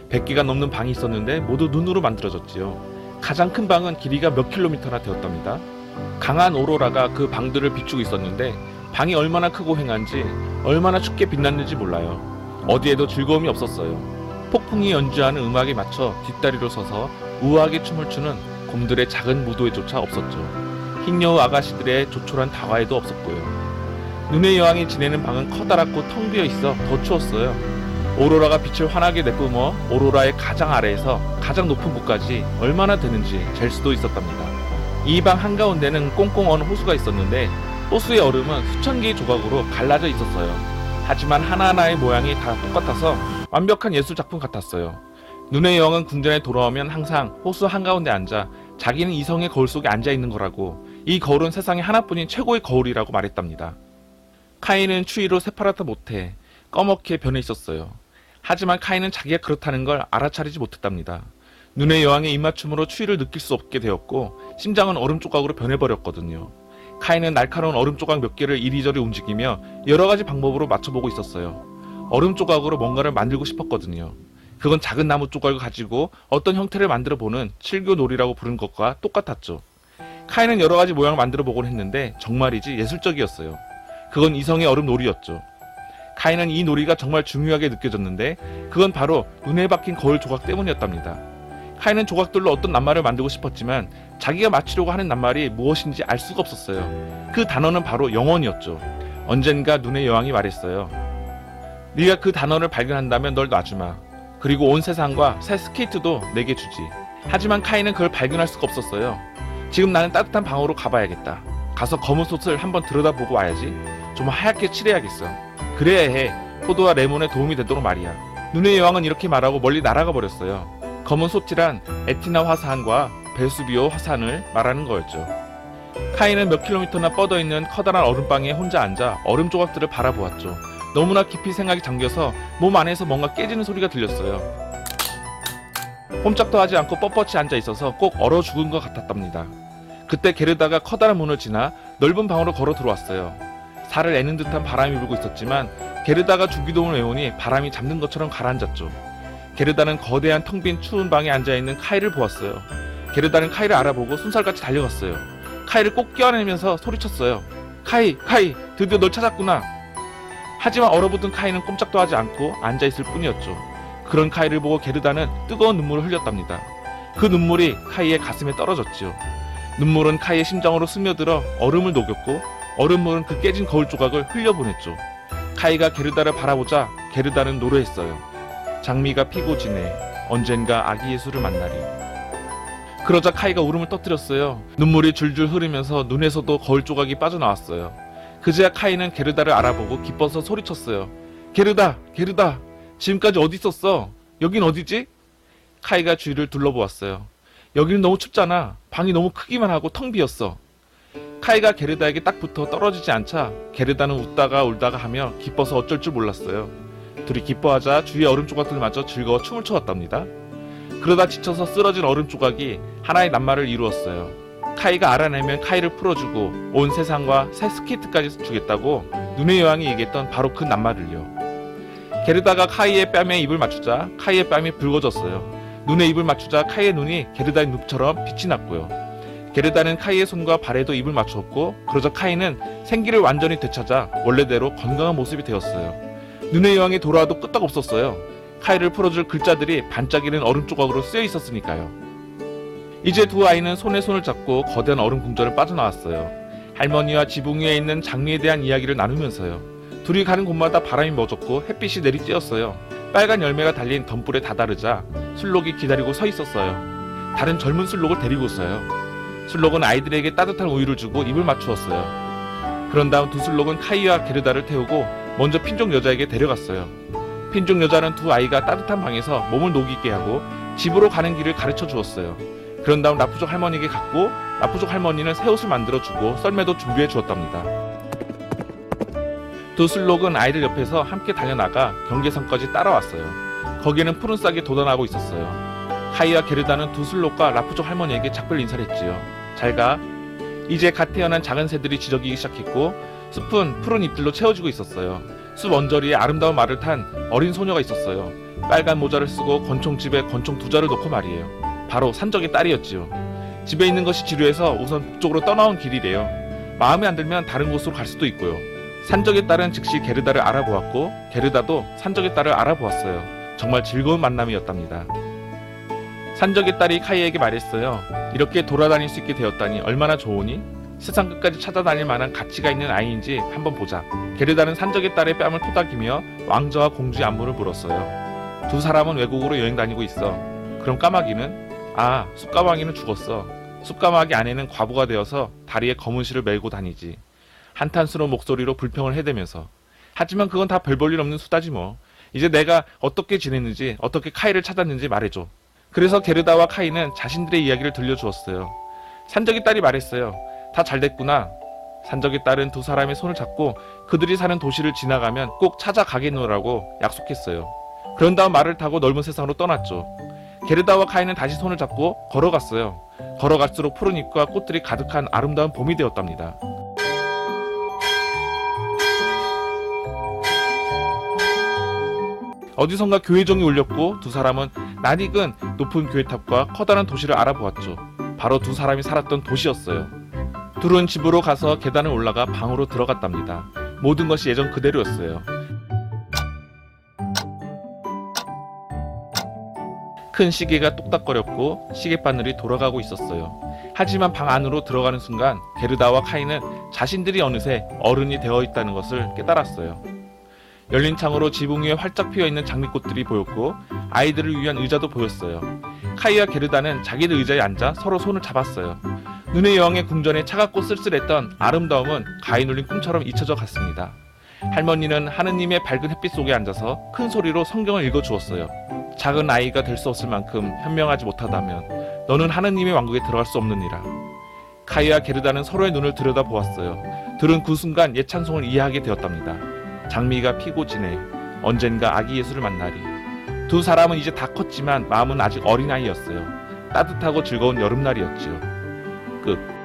Speaker 1: 100개가 넘는 방이 있었는데 모두 눈으로 만들어졌지요. 가장 큰 방은 길이가 몇 킬로미터나 되었답니다. 강한 오로라가 그 방들을 비추고 있었는데 방이 얼마나 크고 휑한지 얼마나 춥게 빛났는지 몰라요. 어디에도 즐거움이 없었어요. 폭풍이 연주하는 음악에 맞춰 뒷다리로 서서 우아하게 춤을 추는 곰들의 작은 무도회조차 없었죠. 흰여우 아가씨들의 조촐한 다과에도 없었고요. 눈의 여왕이 지내는 방은 커다랗고 텅 비어 있어 더 추웠어요. 오로라가 빛을 환하게 내뿜어 오로라의 가장 아래에서 가장 높은 곳까지 얼마나 되는지 잴 수도 있었답니다. 이 방 한가운데는 꽁꽁 언 호수가 있었는데 호수의 얼음은 수천 개의 조각으로 갈라져 있었어요. 하지만 하나하나의 모양이 다 똑같아서 완벽한 예술작품 같았어요. 눈의 여왕은 궁전에 돌아오면 항상 호수 한가운데 앉아 자기는 이성의 거울 속에 앉아있는 거라고, 이 거울은 세상에 하나뿐인 최고의 거울이라고 말했답니다. 카인은 추위로 새파랗다 못해 꺼멓게 변해 있었어요. 하지만 카인은 자기가 그렇다는 걸 알아차리지 못했답니다. 눈의 여왕의 입맞춤으로 추위를 느낄 수 없게 되었고 심장은 얼음 조각으로 변해버렸거든요. 카인은 날카로운 얼음 조각 몇 개를 이리저리 움직이며 여러가지 방법으로 맞춰보고 있었어요. 얼음 조각으로 뭔가를 만들고 싶었거든요. 그건 작은 나무 조각을 가지고 어떤 형태를 만들어 보는 칠교놀이라고 부른 것과 똑같았죠. 카인은 여러가지 모양을 만들어 보곤 했는데 정말이지 예술적이었어요. 그건 이성의 얼음 놀이였죠. 카인은 이 놀이가 정말 중요하게 느껴졌는데 그건 바로 눈에 박힌 거울 조각 때문이었답니다. 카인은 조각들로 어떤 낱말을 만들고 싶었지만 자기가 맞추려고 하는 낱말이 무엇인지 알 수가 없었어요. 그 단어는 바로 영원이었죠. 언젠가 눈의 여왕이 말했어요. 네가 그 단어를 발견한다면 널 놔주마. 그리고 온 세상과 새 스케이트도 내게 주지. 하지만 카인은 그걸 발견할 수가 없었어요. 지금 나는 따뜻한 방으로 가봐야겠다. 가서 검은 솥을 한번 들여다보고 와야지. 좀 하얗게 칠해야겠어. 그래야 해. 포도와 레몬에 도움이 되도록 말이야. 눈의 여왕은 이렇게 말하고 멀리 날아가 버렸어요. 검은 솥이란 에티나 화산과 베수비오 화산을 말하는 거였죠. 카인은 몇 킬로미터나 뻗어있는 커다란 얼음방에 혼자 앉아 얼음 조각들을 바라보았죠. 너무나 깊이 생각이 잠겨서 몸 안에서 뭔가 깨지는 소리가 들렸어요. 꼼짝도 하지 않고 뻣뻣이 앉아 있어서 꼭 얼어 죽은 것 같았답니다. 그때 게르다가 커다란 문을 지나 넓은 방으로 걸어 들어왔어요. 살을 애는 듯한 바람이 불고 있었지만 게르다가 주기도문을 외우니 바람이 잡는 것처럼 가라앉았죠. 게르다는 거대한 텅 빈 추운 방에 앉아있는 카이를 보았어요. 게르다는 카이를 알아보고 순살같이 달려갔어요. 카이를 꼭 껴안으면서 소리쳤어요. 카이, 카이, 드디어 널 찾았구나. 하지만 얼어붙은 카이는 꼼짝도 하지 않고 앉아있을 뿐이었죠. 그런 카이를 보고 게르다는 뜨거운 눈물을 흘렸답니다. 그 눈물이 카이의 가슴에 떨어졌지요. 눈물은 카이의 심장으로 스며들어 얼음을 녹였고 얼음물은 그 깨진 거울 조각을 흘려보냈죠. 카이가 게르다를 바라보자 게르다는 노래했어요. 장미가 피고 지네 언젠가 아기 예수를 만나리. 그러자 카이가 울음을 터뜨렸어요. 눈물이 줄줄 흐르면서 눈에서도 거울 조각이 빠져나왔어요. 그제야 카이는 게르다를 알아보고 기뻐서 소리쳤어요. 게르다, 게르다, 지금까지 어디 있었어? 여긴 어디지? 카이가 주위를 둘러보았어요. 여기는 너무 춥잖아. 방이 너무 크기만 하고 텅 비었어. 카이가 게르다에게 딱 붙어 떨어지지 않자 게르다는 웃다가 울다가 하며 기뻐서 어쩔 줄 몰랐어요. 둘이 기뻐하자 주위의 얼음 조각들마저 즐거워 춤을 춰왔답니다. 그러다 지쳐서 쓰러진 얼음 조각이 하나의 낱말을 이루었어요. 카이가 알아내면 카이를 풀어주고 온 세상과 새 스케이트까지 주겠다고 눈의 여왕이 얘기했던 바로 그 낱말을요. 게르다가 카이의 뺨에 입을 맞추자 카이의 뺨이 붉어졌어요. 눈에 입을 맞추자 카이의 눈이 게르다의 눕처럼 빛이 났고요. 게르다는 카이의 손과 발에도 입을 맞추었고 그러자 카이는 생기를 완전히 되찾아 원래대로 건강한 모습이 되었어요. 눈의 여왕이 돌아와도 끄떡없었어요. 카이를 풀어줄 글자들이 반짝이는 얼음 조각으로 쓰여 있었으니까요. 이제 두 아이는 손에 손을 잡고 거대한 얼음 궁전을 빠져나왔어요. 할머니와 지붕 위에 있는 장미에 대한 이야기를 나누면서요. 둘이 가는 곳마다 바람이 멎었고 햇빛이 내리쬐었어요. 빨간 열매가 달린 덤불에 다다르자 술록이 기다리고 서 있었어요. 다른 젊은 술록을 데리고 있어요. 술록은 아이들에게 따뜻한 우유를 주고 입을 맞추었어요. 그런 다음 두 술록은 카이와 게르다를 태우고 먼저 핀족 여자에게 데려갔어요. 핀족 여자는 두 아이가 따뜻한 방에서 몸을 녹이게 하고 집으로 가는 길을 가르쳐 주었어요. 그런 다음 라푸족 할머니에게 갔고 라푸족 할머니는 새 옷을 만들어 주고 썰매도 준비해 주었답니다. 두 술록은 아이들 옆에서 함께 달려나가 경계선까지 따라왔어요. 거기에는 푸른 싹이 돋아나고 있었어요. 카이와 게르다는 두 술록과 라푸족 할머니에게 작별 인사를 했지요. 잘가. 이제 갓 태어난 작은 새들이 지저귀기 시작했고 숲은 푸른 잎들로 채워지고 있었어요. 숲 언저리에 아름다운 말을 탄 어린 소녀가 있었어요. 빨간 모자를 쓰고 권총집에 권총 두 자를 놓고 말이에요. 바로 산적의 딸이었지요. 집에 있는 것이 지루해서 우선 북쪽으로 떠나온 길이래요. 마음에 안 들면 다른 곳으로 갈 수도 있고요. 산적의 딸은 즉시 게르다를 알아보았고 게르다도 산적의 딸을 알아보았어요. 정말 즐거운 만남이었답니다. 산적의 딸이 카이에게 말했어요. 이렇게 돌아다닐 수 있게 되었다니 얼마나 좋으니? 세상 끝까지 찾아다닐 만한 가치가 있는 아이인지 한번 보자. 게르다는 산적의 딸의 뺨을 토닥이며 왕자와 공주의 안부를 물었어요. 두 사람은 외국으로 여행 다니고 있어. 그럼 까마귀는? 아, 숲까마귀는 죽었어. 숲까마귀 아내는 과부가 되어서 다리에 검은 실을 메고 다니지. 한탄스러운 목소리로 불평을 해대면서. 하지만 그건 다 별 볼 일 없는 수다지 뭐. 이제 내가 어떻게 지냈는지 어떻게 카이를 찾았는지 말해줘. 그래서 게르다와 카이는 자신들의 이야기를 들려주었어요. 산적의 딸이 말했어요. 다 잘됐구나. 산적의 딸은 두 사람의 손을 잡고 그들이 사는 도시를 지나가면 꼭 찾아가겠노라고 약속했어요. 그런 다음 말을 타고 넓은 세상으로 떠났죠. 게르다와 카이는 다시 손을 잡고 걸어갔어요. 걸어갈수록 푸른 잎과 꽃들이 가득한 아름다운 봄이 되었답니다. 어디선가 교회종이 울렸고 두 사람은 낯익은 높은 교회탑과 커다란 도시를 알아보았죠. 바로 두 사람이 살았던 도시였어요. 둘은 집으로 가서 계단을 올라가 방으로 들어갔답니다. 모든 것이 예전 그대로였어요. 큰 시계가 똑딱거렸고 시계바늘이 돌아가고 있었어요. 하지만 방 안으로 들어가는 순간 게르다와 카이는 자신들이 어느새 어른이 되어 있다는 것을 깨달았어요. 열린 창으로 지붕 위에 활짝 피어있는 장미꽃들이 보였고 아이들을 위한 의자도 보였어요. 카이와 게르다는 자기들 의자에 앉아 서로 손을 잡았어요. 눈의 여왕의 궁전에 차갑고 쓸쓸했던 아름다움은 가위 눌린 꿈처럼 잊혀져 갔습니다. 할머니는 하느님의 밝은 햇빛 속에 앉아서 큰 소리로 성경을 읽어주었어요. 작은 아이가 될 수 없을 만큼 현명하지 못하다면 너는 하느님의 왕국에 들어갈 수 없느니라. 카이와 게르다는 서로의 눈을 들여다보았어요. 둘은 그 순간 옛 찬송을 이해하게 되었답니다. 장미가 피고 지네 언젠가 아기 예수를 만나리. 두 사람은 이제 다 컸지만 마음은 아직 어린아이였어요. 따뜻하고 즐거운 여름날이었지요. 끝.